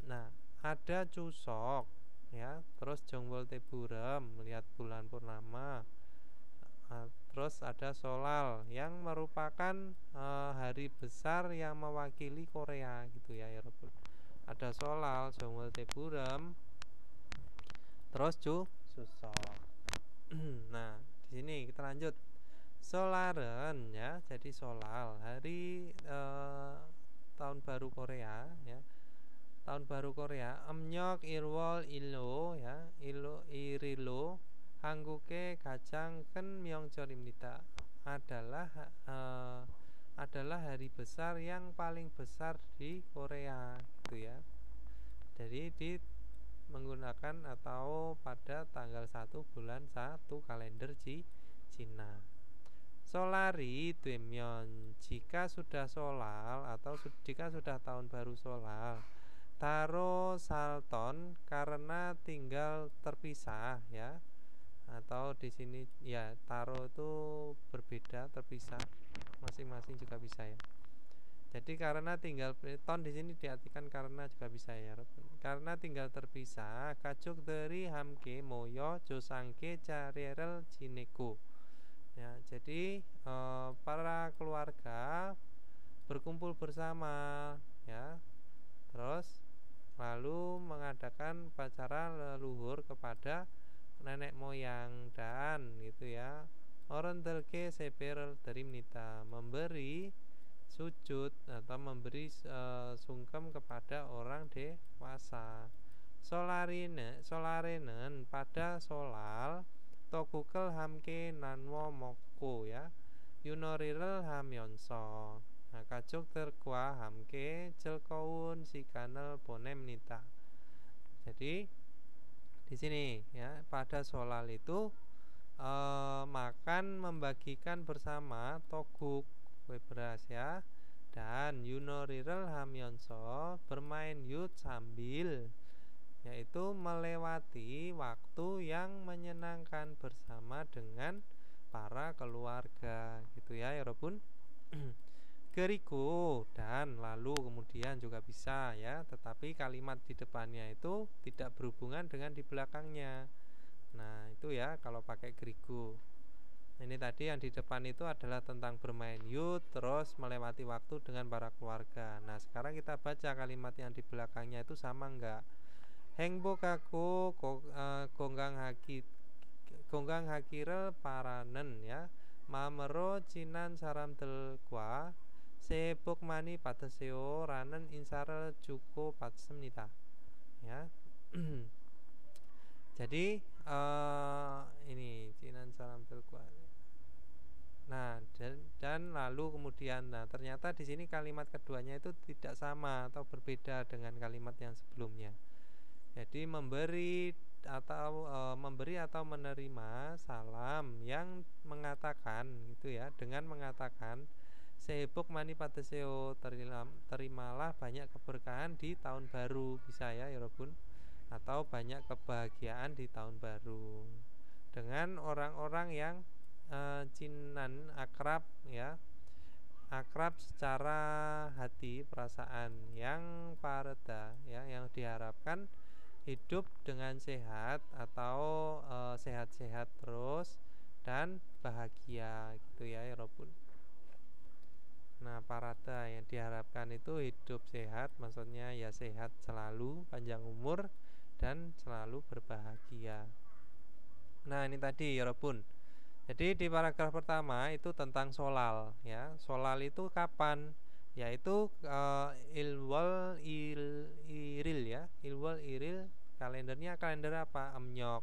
nah, ada Chuseok ya, terus Jongwol Teburam melihat bulan purnama. Terus ada Solal yang merupakan hari besar yang mewakili Korea gitu ya, ya Rabbul. Ada Solal, Jongwol Teburam, terus Chuseok. Nah, di sini kita lanjut. Solaren ya, jadi Solal hari tahun baru Korea ya. Tahun baru Korea, Amnyok Irwol Ilo ya, Ilo Irilo Hangguke Kacang Ken Myeongjeol입니다. adalah hari besar yang paling besar di Korea gitu ya. Jadi menggunakan atau pada tanggal 1 bulan 1 kalender Cina. Solari Dwemyeon, jika sudah Solal atau jika sudah tahun baru Solal, Taro Salton karena tinggal terpisah ya. Atau di sini ya, Taro itu berbeda, terpisah, masing-masing juga bisa ya. Jadi karena tinggal ton di sini diartikan karena juga bisa ya. Karena tinggal terpisah, kajuk dari hamke moyo josangke carerel jineko. Ya, jadi para keluarga berkumpul bersama ya. Terus lalu mengadakan upacara leluhur kepada nenek moyang dan gitu ya. Orendelke seperel terimnita, memberi sujud atau memberi sungkem kepada orang dewasa. Solarenen pada Solal tokukel hamke nanwo moko ya. Yunorirel hamyonso. Nah, kajuk terkua hamke jelkoun sikanel bonemnita. Jadi di sini ya, pada Solal itu makan membagikan bersama toguk kue beras ya, dan yunorirel hamyonso bermain yut sambil, yaitu melewati waktu yang menyenangkan bersama dengan para keluarga gitu ya, ya Robun. Geriku dan lalu kemudian juga bisa ya, tetapi kalimat di depannya itu tidak berhubungan dengan di belakangnya. Nah itu ya kalau pakai geriku. Ini tadi yang di depan itu adalah tentang bermain yut, terus melewati waktu dengan para keluarga. Nah sekarang kita baca kalimat yang di belakangnya itu sama enggak. Hengbokaku gonggang hakirel paranen ya, mamero cinan saram delkwa sebok mani pateseo ranen insarel cukup patsemnita ya. Jadi ini cinan saram delkwa. Nah dan lalu kemudian, nah ternyata di sini kalimat keduanya itu tidak sama atau berbeda dengan kalimat yang sebelumnya. Jadi memberi atau memberi atau menerima salam yang mengatakan gitu ya, dengan mengatakan Sehebok mani padeseo, terimalah banyak keberkahan di tahun baru, bisa ya Yorobun, atau banyak kebahagiaan di tahun baru dengan orang-orang yang cinan akrab ya, akrab secara hati, perasaan yang pareda ya, yang diharapkan hidup dengan sehat atau sehat-sehat terus dan bahagia gitu ya Robun. Nah, parada yang diharapkan itu hidup sehat, maksudnya ya sehat selalu, panjang umur dan selalu berbahagia. Nah, ini tadi ya Robun. Jadi di paragraf pertama itu tentang solal ya. Solal itu kapan? Yaitu ilwal iril ya. Ilwal iril, kalendernya kalender apa? Amnyok.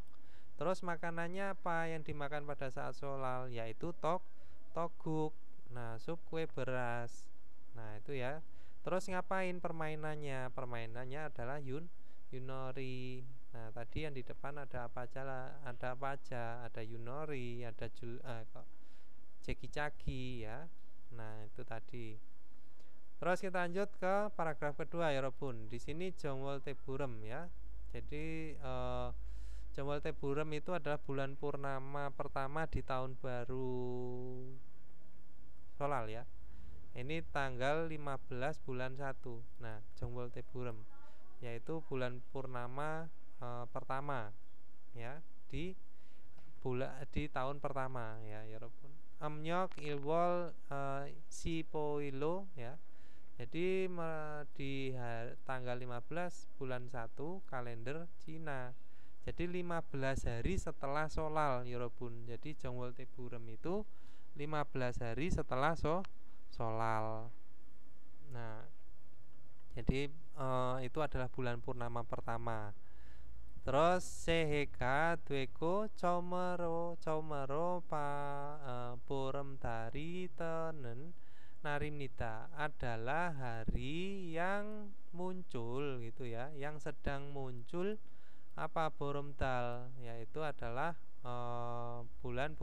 Terus makanannya apa yang dimakan pada saat solal? Yaitu toguk. Nah, sup kue beras. Nah, itu ya. Terus ngapain permainannya? Permainannya adalah yunori. Nah, tadi yang di depan ada apa aja lah? Ada apa aja? Ada yunori, ada ceki-caki ya. Nah, itu tadi. Terus kita lanjut ke paragraf kedua ya Robun. Di sini Jongwol Teburem ya. Jadi Jongwol Teburem itu adalah bulan purnama pertama di tahun baru Solal ya. Ini tanggal 15 bulan 1. Nah, Jongwol Teburem yaitu bulan purnama pertama ya di tahun pertama ya Robun. Amnyok ilwol sipoilo ya. Jadi di tanggal 15 bulan 1 kalender Cina. Jadi 15 hari setelah Solal ya Robun. Jadi Jongwol Teburem itu 15 hari setelah Solal. Nah, jadi itu adalah bulan purnama pertama. Terus seheka dweko caumero porem dari tenen narimnita adalah hari yang muncul gitu ya, yang sedang muncul apa boromdal, yaitu adalah bulan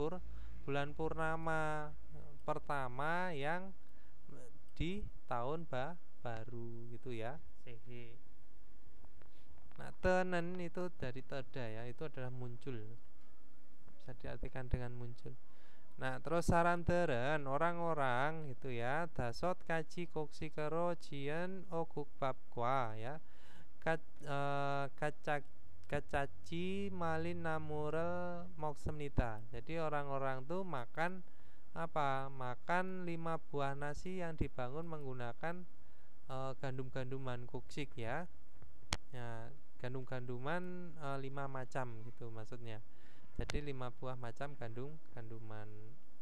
purnama pertama yang di tahun baru gitu ya. Sehe. Nah, tenen itu dari teda ya, itu adalah muncul. Bisa diartikan dengan muncul. Nah, terus saranteren orang-orang itu ya, dasot kaji koksi kero jian oguk babkwa ya. Kacaci malin namurel moksemnita. Jadi orang-orang tuh makan apa? Makan 5 buah nasi yang dibangun menggunakan gandum-ganduman koksik ya. Ya, gandum-ganduman 5 macam gitu maksudnya. Jadi 5 buah macam ganduman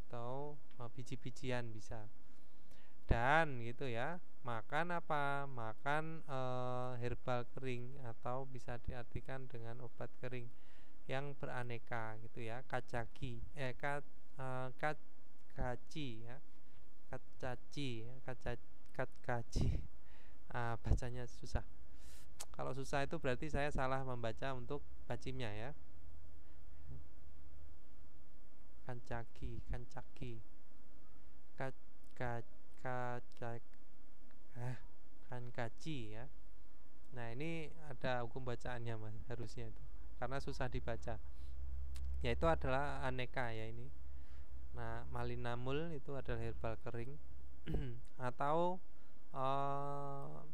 atau biji-bijian bisa. Dan gitu ya, makan apa? Makan herbal kering atau bisa diartikan dengan obat kering yang beraneka gitu ya. Kacaci ya. Kacaci. Bacanya susah. Kalau susah itu berarti saya salah membaca untuk bacimnya ya. Kancaki kankaci ya. Nah, ini ada hukum bacaannya Mas, harusnya itu. Karena susah dibaca. Yaitu adalah aneka ya ini. Nah, malinamul itu adalah herbal kering atau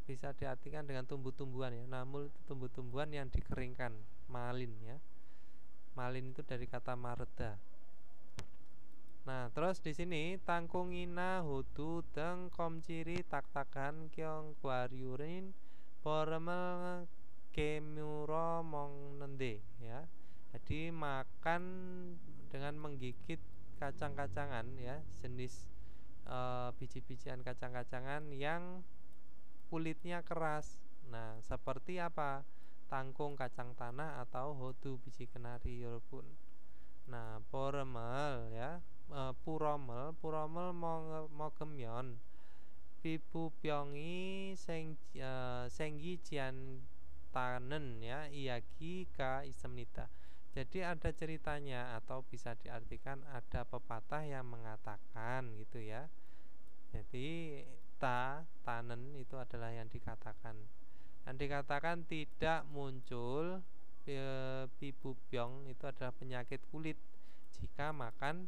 bisa diartikan dengan tumbuh-tumbuhan ya. Namul itu tumbuh-tumbuhan yang dikeringkan. Malin ya. Malin itu dari kata mareda. Nah, terus di sini tangkungina hudu deng komciri tak-takan kyong kwaryurin poremel kemuro mong nende ya. Jadi makan dengan menggigit kacang-kacangan ya, jenis biji-bijian kacang-kacangan yang kulitnya keras. Nah, seperti apa? Tangkung kacang tanah atau hodu biji kenari Yorobun. Nah, poremel ya, puromel mogemyon pipu pyongi senggi jian tanen ya iyagi ka ismnita. Jadi ada ceritanya atau bisa diartikan ada pepatah yang mengatakan gitu ya. Jadi tanen itu adalah yang dikatakan. Yang dikatakan tidak muncul pibubyong itu adalah penyakit kulit jika makan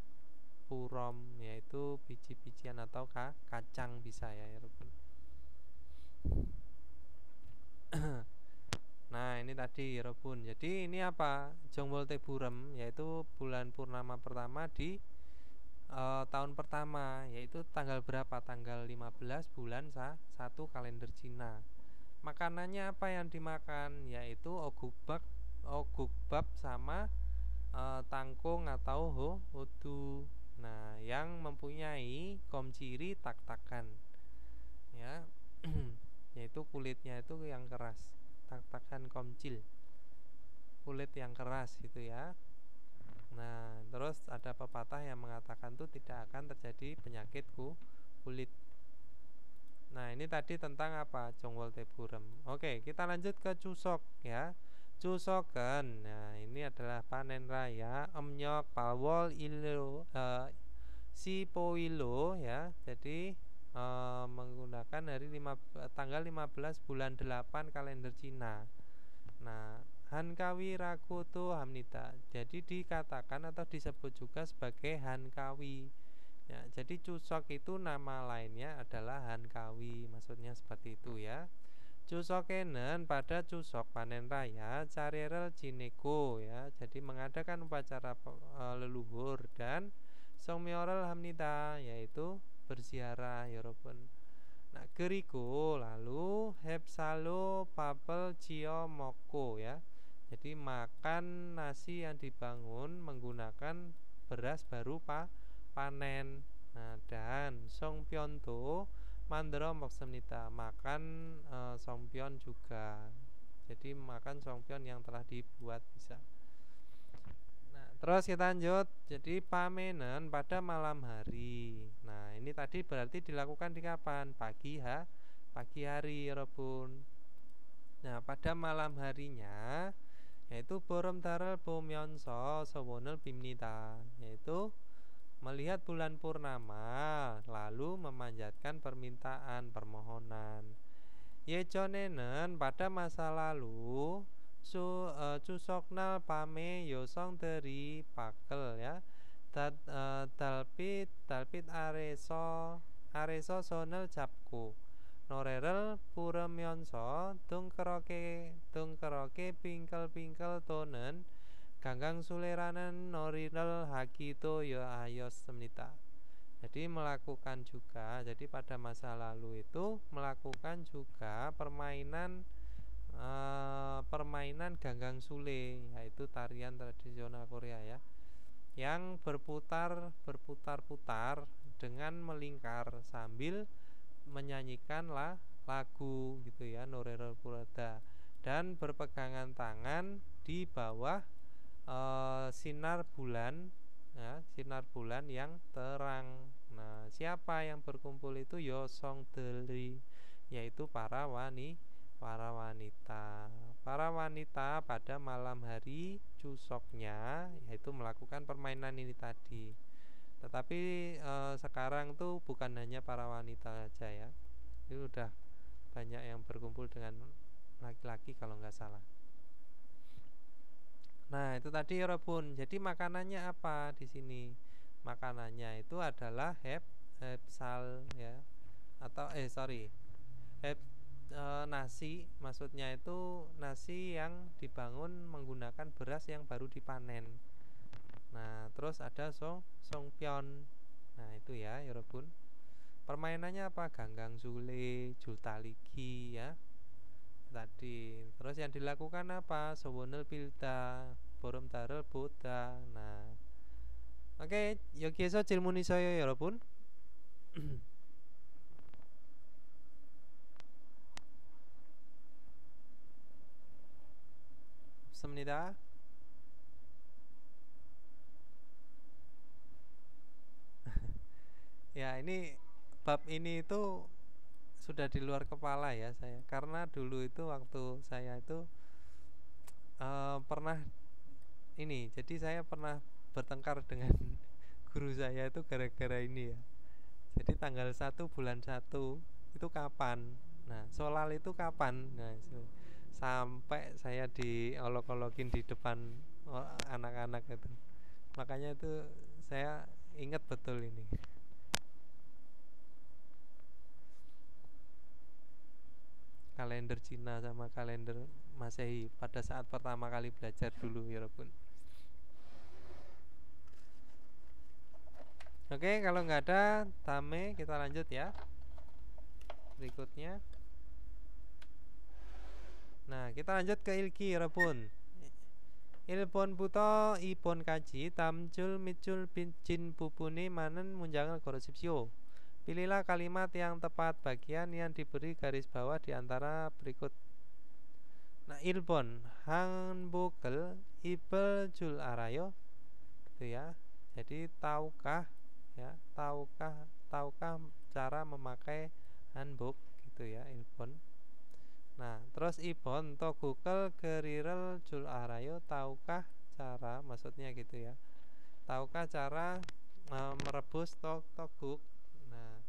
purom, yaitu biji-bijian atau kacang bisa ya Rukun. Nah ini tadi Robun. Jadi ini apa? Jongbol Teburem, yaitu bulan purnama pertama di tahun pertama, yaitu tanggal berapa? Tanggal 15 bulan 1 kalender Cina. Makanannya apa yang dimakan? Yaitu ogukbap sama tangkung atau hodu. Nah yang mempunyai komciri tak-takan ya yaitu kulitnya itu yang keras, tak-takan komcil, kulit yang keras gitu ya. Nah terus ada pepatah yang mengatakan tuh tidak akan terjadi penyakit kulit. Nah ini tadi tentang apa? Jongbol Teburem. Oke, kita lanjut ke Cusok ya. Cusoken. Nah ini adalah panen raya Emnyok Palwol Ilo Sipoilo ya. Jadi menggunakan tanggal 15 bulan 8 kalender Cina. Nah Hankawi Rakutu Hamnita. Jadi dikatakan atau disebut juga sebagai Hankawi ya. Jadi Cusok itu nama lainnya adalah Hankawi, maksudnya seperti itu ya. Cusokenen pada Cusok panen raya Carerel Cineko ya. Jadi mengadakan upacara leluhur dan Songmyorel Hamnita, yaitu berziarah ya Robun. Nah Geriko lalu Hepsalo Papel Cio Moko ya. Jadi makan nasi yang dibangun menggunakan beras baru panen. Nah dan Songpyonto Mandro Moksemnita, makan songpyeon juga. Jadi makan songpyeon yang telah dibuat bisa. Nah terus kita lanjut. Jadi pamenen pada malam hari. Nah ini tadi berarti dilakukan di kapan? Pagi hari Robun. Nah pada malam harinya yaitu Borom Darel Bomyonso Sowonel Bimnita, yaitu melihat bulan purnama lalu memanjatkan permohonan. Yejonenen pada masa lalu Cusoknal pame yosong dari pakel ya. Dalpit areso sonel japku. Norerel puremyonso tungkeroke pingkel tonen ganggang suleranan norinel hakito yo ayos semnita. Jadi melakukan juga, jadi pada masa lalu itu melakukan juga permainan ganggang sule, yaitu tarian tradisional Korea ya, yang berputar-putar dengan melingkar sambil menyanyikan lagu gitu ya, Norerel Purada, dan berpegangan tangan di bawah sinar bulan ya, sinar bulan yang terang. Nah siapa yang berkumpul itu Yosong Deli, yaitu para wanita pada malam hari Cusoknya, yaitu melakukan permainan ini tadi. Tetapi sekarang tuh bukan hanya para wanita saja ya, itu udah banyak yang berkumpul dengan laki-laki kalau nggak salah. Nah itu tadi Robun. Jadi makanannya apa di sini? Makanannya itu adalah hepsal ya, atau nasi. Maksudnya itu nasi yang dibangun menggunakan beras yang baru dipanen. Nah terus ada songpyeon. Nah itu ya Robun. Permainannya apa? Ganggang sule, jultaligi ya tadi. Terus yang dilakukan apa? Sowonel pilda, borom darel boda. Nah oke, 여기에서 질문이 있어요 여러분. 없습니다. Ya ini bab ini itu sudah di luar kepala ya saya, karena dulu itu waktu saya itu pernah ini. Jadi saya pernah bertengkar dengan guru saya itu gara-gara ini ya. Jadi tanggal 1 bulan 1 itu kapan? Nah, solal itu kapan? Nah, sampai saya diolok-olokin di depan anak-anak itu. Makanya itu saya ingat betul ini. Kalender Cina sama kalender Masehi pada saat pertama kali belajar dulu ya Robun. Oke, kalau nggak ada tame kita lanjut ya. Berikutnya. Nah, kita lanjut ke ilki Robun. Ilpon buto ipon kaji tamjul micul jin pupuni manen munjangan korosipsio. Pilihlah kalimat yang tepat bagian yang diberi garis bawah di antara berikut. Nah, ilpon hanbukel ibel jul arayo itu ya. Jadi tahukah ya, tahukah cara memakai handbook gitu ya, ilpon. Nah, terus ibon to Google gerirel jul arayo, tahukah cara, maksudnya gitu ya. Tahukah cara merebus toguk. Nah,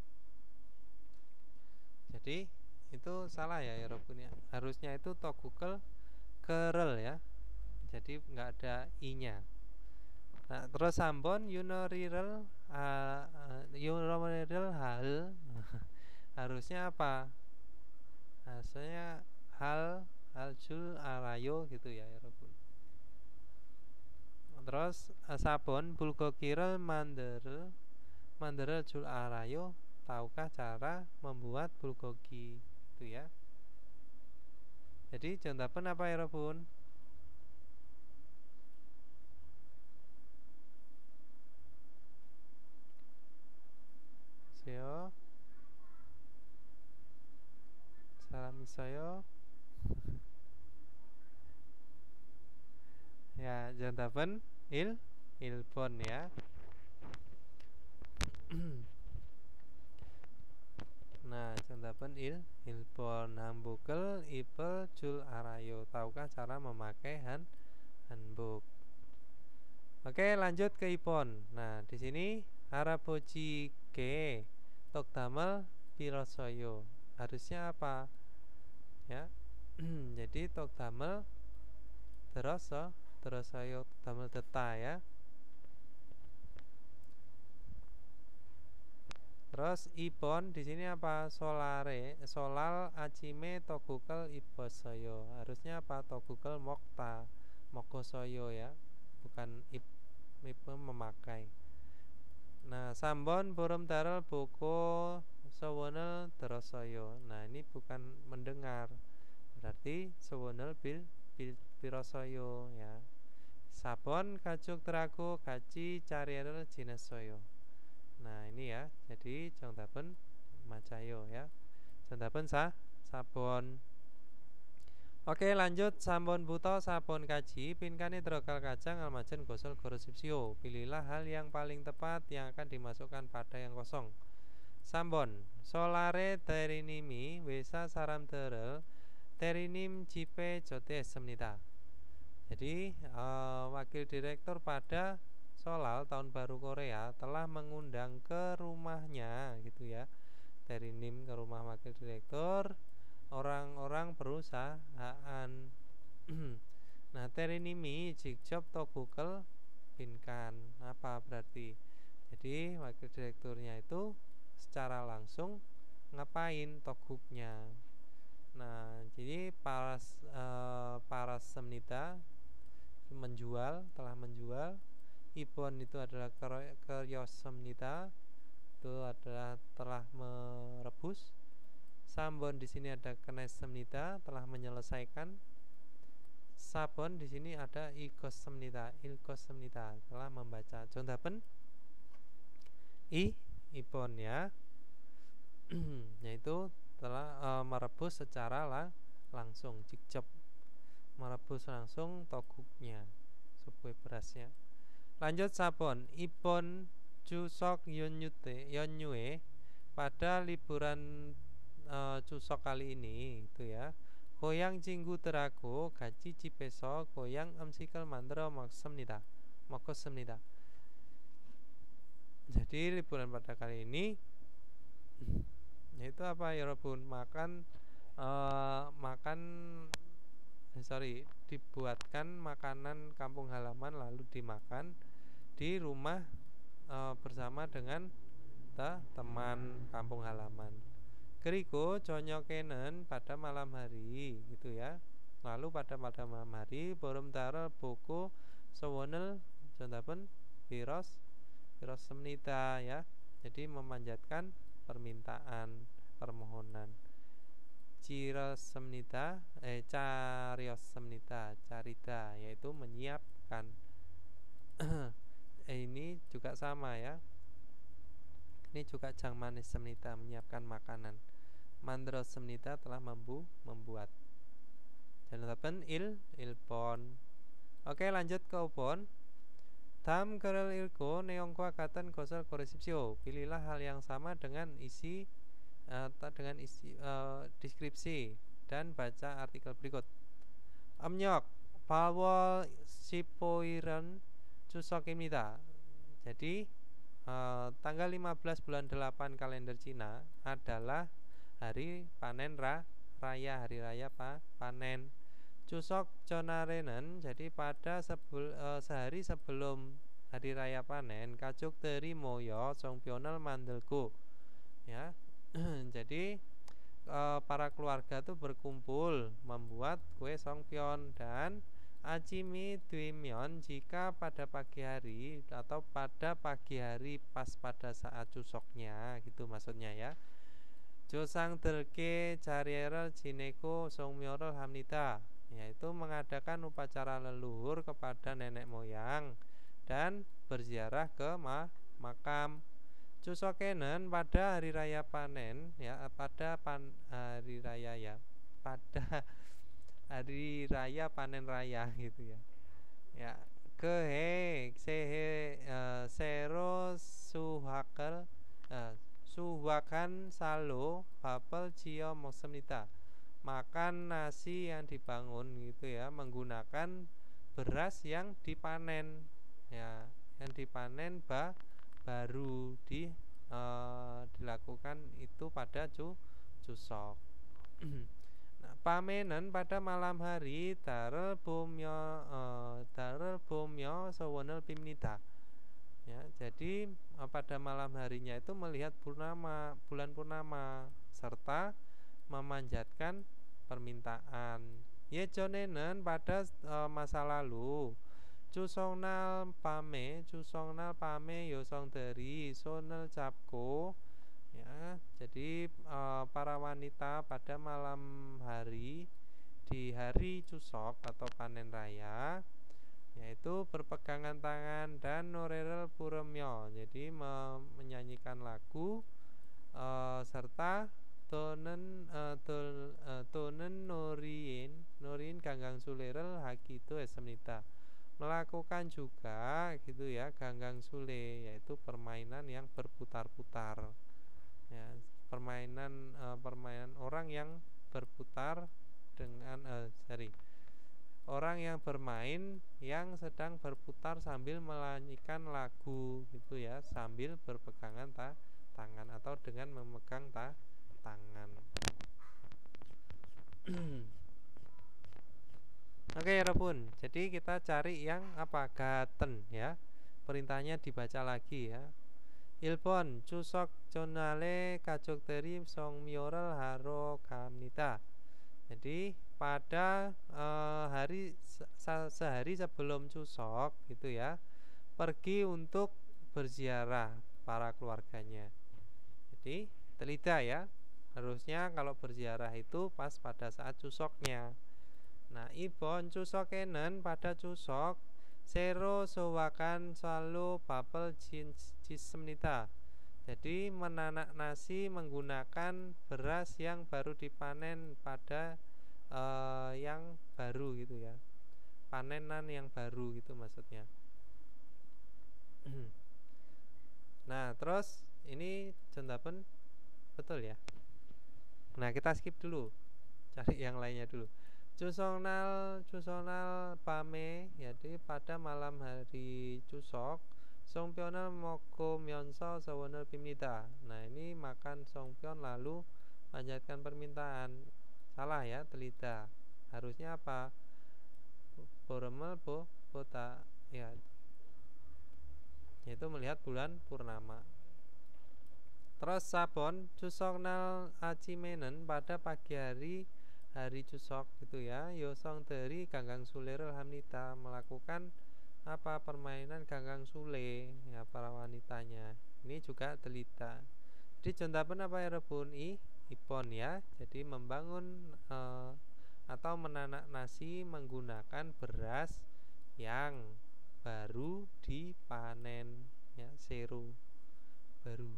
jadi itu salah ya Robun ya. Harusnya itu to Google kerel ya. Jadi nggak ada i-nya. Nah, terus sambon unilateral hal harusnya apa? Harusnya hal jul arayo gitu ya Robun. Terus sabon bulgokiral manderel jul arayo, tahukah cara membuat bulgogi itu ya. Jadi contohnya apa ya Robun? Seo salam saya ya, contohnya ilpon ya. Nah, contohnya ilpon hambukel ipel jul arayo, tahukah cara memakai handbook. Oke, lanjut ke ipon. Nah, di sini haraboji ke tokdamel pirosoyo. Harusnya apa? Ya. Jadi tokdamel terosoyo tokdamel deta ya. Terus ipon di sini apa? Solal acime togukel ibosoyo. Harusnya apa? Togukel mokosoyo ya. Bukan memakai. Nah, sambon burum daral boko sewonel terosoyo. Nah, ini bukan mendengar. Berarti sewonel pirosoyo ya. Sabon kajuk teraku kaci cariel jinesoyo. Nah, ini ya. Jadi contohnya macayo ya. Contohnya sabon. Oke, lanjut sabon buto sabon kaji pinkani terokal kacang almajen gosol gorosipsio. Pilihlah hal yang paling tepat yang akan dimasukkan pada yang kosong. Sambon solare terinimi wesa saram terel terinim jipe jote semnita. Jadi wakil direktur pada Solal tahun baru Korea telah mengundang ke rumahnya gitu ya, terinim ke rumah wakil direktur orang-orang perusahaan. Nah, terinimi jikjob to Google pinkan apa berarti? Jadi wakil direkturnya itu secara langsung ngapain toguknya. Nah, jadi para semnita telah menjual. Ipon itu adalah keryosemnita, itu adalah telah merebus. Sambon di sini ada kenesemnita, telah menyelesaikan. Sabon di sini ada ilkosemnita, telah membaca. Contohnya ipon ya, yaitu telah merebus secara langsung, jikjob, merebus langsung toguknya, sup berasnya. Lanjut sabon ipon Chuseok Yeonyue pada liburan Chuseok kali ini itu ya. 고향 친구들하고 같이 집에서 고향 음식을 만들어 먹었습니다. Jadi liburan pada kali ini yaitu apa ya Robun? Dibuatkan makanan kampung halaman lalu dimakan di rumah bersama dengan teman kampung halaman. 그리고 저녁에는 pada malam hari gitu ya. Lalu pada malam hari 보름달을 보고 소원을 전답은 빌었습니다 ya. Jadi memanjatkan permintaan, permohonan. Cariossemnita, carita yaitu menyiapkan. Ini juga sama ya. Ini juga jangmanis semnita, menyiapkan makanan. Mandros semnita telah membuat. Dan ilpon. Oke, lanjut ke upon. 다음 글을 읽고 내용과 같은 것을 고르십시오. Pilihlah hal yang sama dengan isi deskripsi dan baca artikel berikut. 음력 8월 15일은 추석입니다. Jadi tanggal 15 bulan 8 kalender Cina adalah hari panen raya, hari raya panen. Chuseok 전날에는 jadi pada sehari sebelum hari raya panen, 가족들이 모여 송편을 만들고 ya. Jadi para keluarga tuh berkumpul membuat kue songpyeon. Dan 아침이 되면 jika pada pagi hari atau pada pagi hari pas pada saat Chuseoknya gitu maksudnya ya. 조상들께 자리를 지내고 성묘를 합니다. Yaitu mengadakan upacara leluhur kepada nenek moyang dan berziarah ke makam. Chuseok에는 pada hari raya panen ya, pada hari raya ya, pada hari raya panen raya gitu ya. Ya, 새로 수확한 쌀로 밥을 지어 먹습니다. Makan nasi yang dibangun gitu ya, menggunakan beras yang dipanen ya, yang dipanen baru dilakukan itu pada Chuseok. Nah, pamenan pada malam hari 달을 보며 소원을 빕니다. Ya, jadi pada malam harinya itu melihat bulan purnama serta memanjatkan permintaan. 예전에는 pada masa lalu 추석날 밤에 여성들이 손을 잡고 ya, jadi para wanita pada malam hari di hari Chuseok atau panen raya yaitu berpegangan tangan dan 노래를 부르며, jadi menyanyikan lagu serta 또는 노린 ganggang sule를 하기도 했습니다. Melakukan juga gitu ya ganggang sule, yaitu permainan yang berputar-putar ya, permainan orang yang berputar dengan orang yang bermain yang sedang berputar sambil menyanyikan lagu gitu ya, sambil berpegangan tangan atau dengan memegang tangan. Oke 여러분, jadi kita cari yang apa? Gaten ya. Perintahnya dibaca lagi ya. 1번 추석 전날에 가족들이 성묘를 하러 갑니다. Jadi pada sehari sebelum Chuseok gitu ya, pergi untuk berziarah para keluarganya. Jadi telida ya, harusnya kalau berziarah itu pas pada saat Chuseoknya. Nah, ibon Chuseok에는 pada Chuseok 새로 수확한 쌀로 밥을 짓습니다. Jadi menanak nasi menggunakan beras yang baru dipanen pada yang baru gitu ya, panenan yang baru gitu maksudnya. Nah terus ini contohnya betul ya. Nah kita skip dulu cari yang lainnya dulu. Chusongnal pame, jadi pada malam hari Chuseok, Songpyeon을 먹으면서 소원을 빕니다. Nah, ini makan Songpyeon lalu panjatkan permintaan. Salah ya, telida. Harusnya apa? Boremel bota, ya, yaitu melihat bulan purnama. Terus sabon Chusoknal acimenen, pada pagi hari Chuseok gitu ya. Yosong dari Ganggang Sule Hamnita, melakukan apa, permainan Ganggang Sule ya, para wanitanya. Ini juga telita. Jadi jontapen apa ya rebun? Ipon ya. Jadi membangun atau menanak nasi menggunakan beras yang baru dipanen ya, seru baru.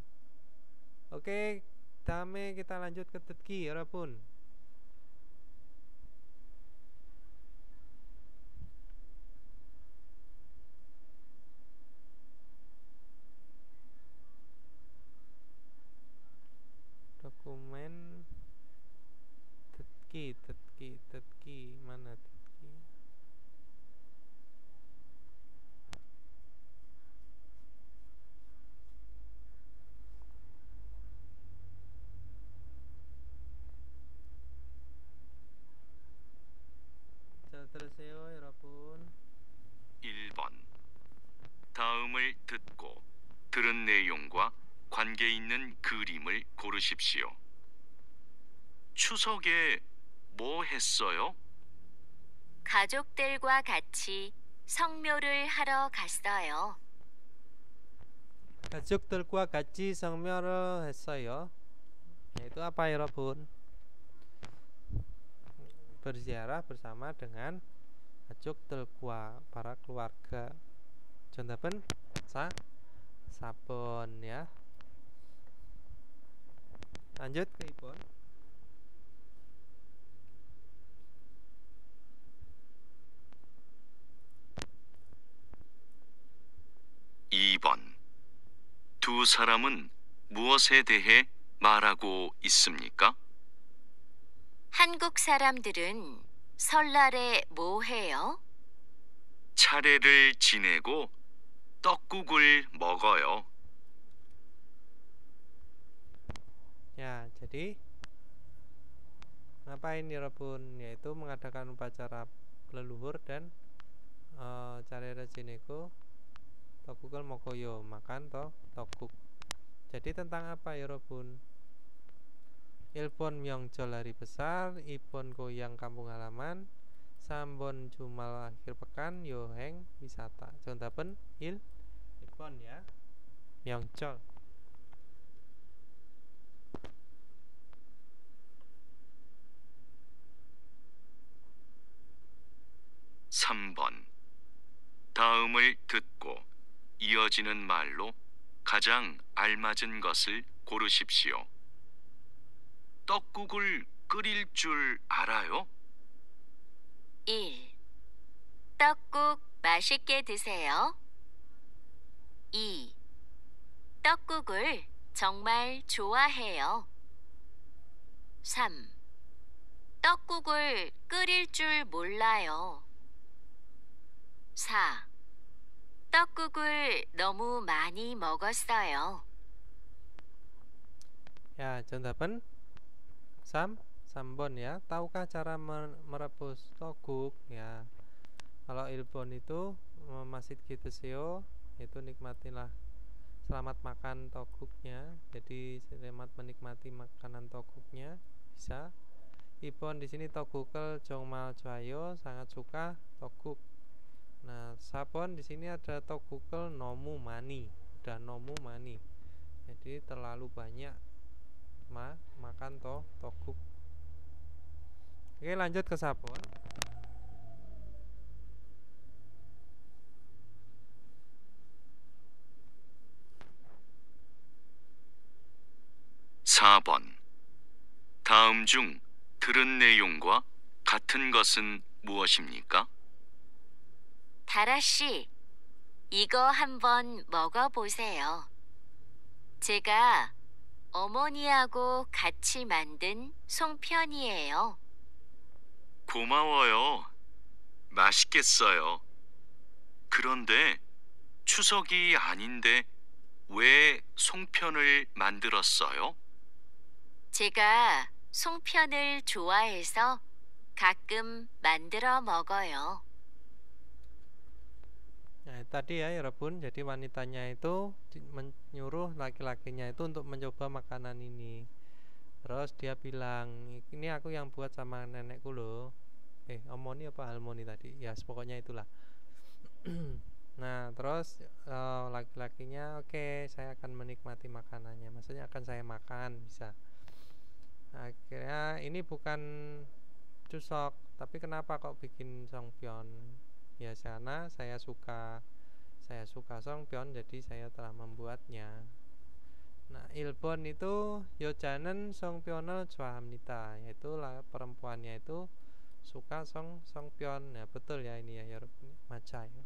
Oke, dame kita lanjut ke tetki ya rebun. Dokumen tetki mana tetki? 자, 들으세요, 여러분.
1번. 다음을 듣고 들은 내용과 관계 있는 그림을 고르십시오. 추석에 뭐 했어요?
가족들과 같이 성묘를 하러 갔어요.
가족들과 같이 성묘를 했어요. Itu apa ya, 여러분? Berziarah bersama dengan 가족들과, para keluarga. Contohnya sabon ya. Lanjut ke Ibon.
(2번) 두 사람은 무엇에 대해 말하고 있습니까?
한국 사람들은 설날에 뭐 해요?
차례를 지내고 떡국을 먹어요.
Ya, jadi ngapain nih Rebun? Yaitu mengadakan upacara leluhur dan carera jinego tokukul mokoyo, makan tokuk. Jadi tentang apa ya Rebun? Ilpon Myeongjol hari besar, Ipon goyang kampung halaman, Sambon Jumal akhir pekan, Yoheng wisata. Contohnya Ilpon ya, Myeongjol.
3번. 다음을 듣고 이어지는 말로 가장 알맞은 것을 고르십시오. 떡국을 끓일 줄 알아요?
1. 떡국 맛있게 드세요. 2. 떡국을 정말 좋아해요. 3. 떡국을 끓일 줄 몰라요. 4. 떡국을 너무 많이 먹었어요.
Ya, contohnya Sambon ya. Tahukah cara merebus toguk ya? Kalau Ilpon itu masid kiteseo, itu nikmatilah, selamat makan toguknya. Jadi selamat menikmati makanan toguknya bisa. Ipon di sini togukel jongmal joayo, sangat suka toguk. Nah, Sabon di sini ada togukel nomu mani, udah nomu mani. Jadi terlalu banyak makan toguk. Oke, lanjut ke Sabon.
(4번) 다음 중 들은 내용과 같은 것은 무엇입니까?
다라씨, 이거 한번 먹어보세요. 제가 어머니하고 같이 만든 송편이에요.
고마워요. 맛있겠어요. 그런데 추석이 아닌데 왜 송편을 만들었어요?
제가 송편을 좋아해서 가끔 만들어 먹어요.
Nah, tadi ya Robun, jadi wanitanya itu menyuruh laki-lakinya itu untuk mencoba makanan ini. Terus dia bilang, ini aku yang buat sama nenekku loh. Omoni apa Halmoni tadi? Ya, pokoknya itulah. Nah, terus laki-lakinya, oke, saya akan menikmati makanannya. Maksudnya akan saya makan, bisa. Nah, akhirnya ini bukan cusok, tapi kenapa kok bikin songpyeon? Ya, karena saya suka songpyeon, jadi saya telah membuatnya. Nah, Ilbon itu yojanen songpyeon을 좋아합니다. Yaitu perempuannya itu suka songpyeon. Ya, betul ya ini ya, 여러분. Maca ya.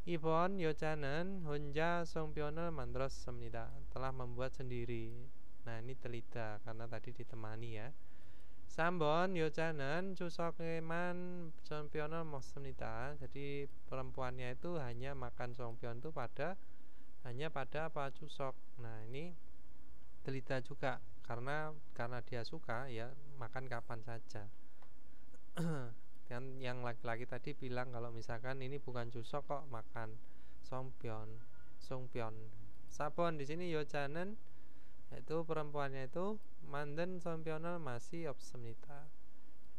이번 여자는 혼자 송편을 만들었습니다. Telah membuat sendiri. Nah, ini telida karena tadi ditemani ya. 3번 여자는 추석에만 송편을 먹습니다. Jadi perempuannya itu hanya makan songpyeon itu hanya pada apa Chuseok. Nah, ini telida juga karena dia suka ya makan kapan saja. Dan yang laki-laki tadi bilang kalau misalkan ini bukan Chuseok kok makan songpyeon. 4번 di sini 여자는 yaitu perempuannya itu 만든 송편을 맛이 없습니다.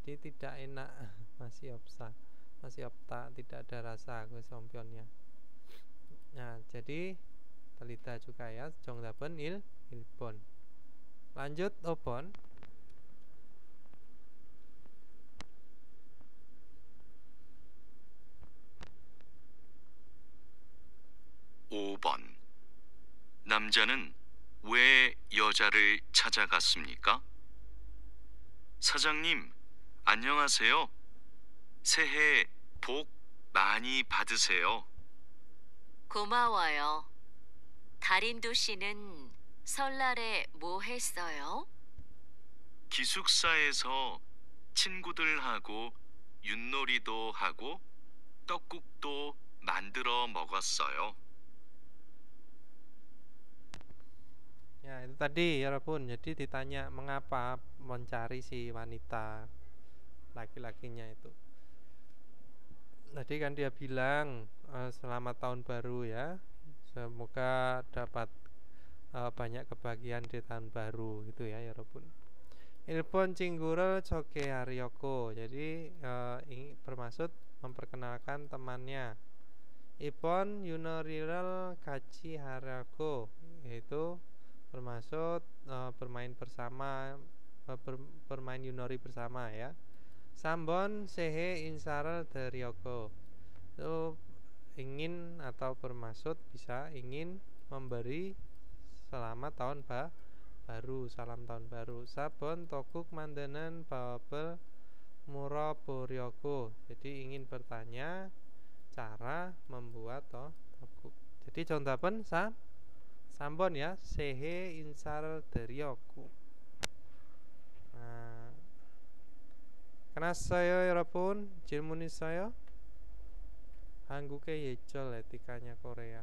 Jadi tidak enak, masih opta, tidak ada rasa ke songpyeonnya. Nah, jadi telita juga ya, 정답은 1번. Lanjut 5번.
5번. 남자는 왜 여자를 찾아갔습니까? 사장님, 안녕하세요. 새해 복 많이 받으세요.
고마워요. 다린도 씨는 설날에 뭐 했어요?
기숙사에서 친구들하고 윷놀이도 하고 떡국도 만들어 먹었어요.
Ya, itu tadi ya Rabun. Jadi ditanya mengapa mencari si wanita laki-lakinya itu. Tadi kan dia bilang selamat tahun baru ya. Semoga dapat banyak kebahagiaan di tahun baru itu ya Rabun. Ilpon Cinggurel Choke Haryoko. Jadi ini bermaksud memperkenalkan temannya. Ipon Yunoriral Kachi Haryoko, yaitu bermaksud bermain bersama, bermain yunori bersama ya. Sambon Sehe Insaral Deryoko, itu ingin atau bermaksud bisa ingin memberi selamat tahun baru, salam tahun baru. Sabon Tokuk Mandanan Babel Muraboryoko, jadi ingin bertanya cara membuat tokuk. Jadi contohnya Sambon ya, Sehe Insar Deryoko. Nah, kenassa요 여러분? 질문 있어요? 한국의 예절 에티카냐 Korea.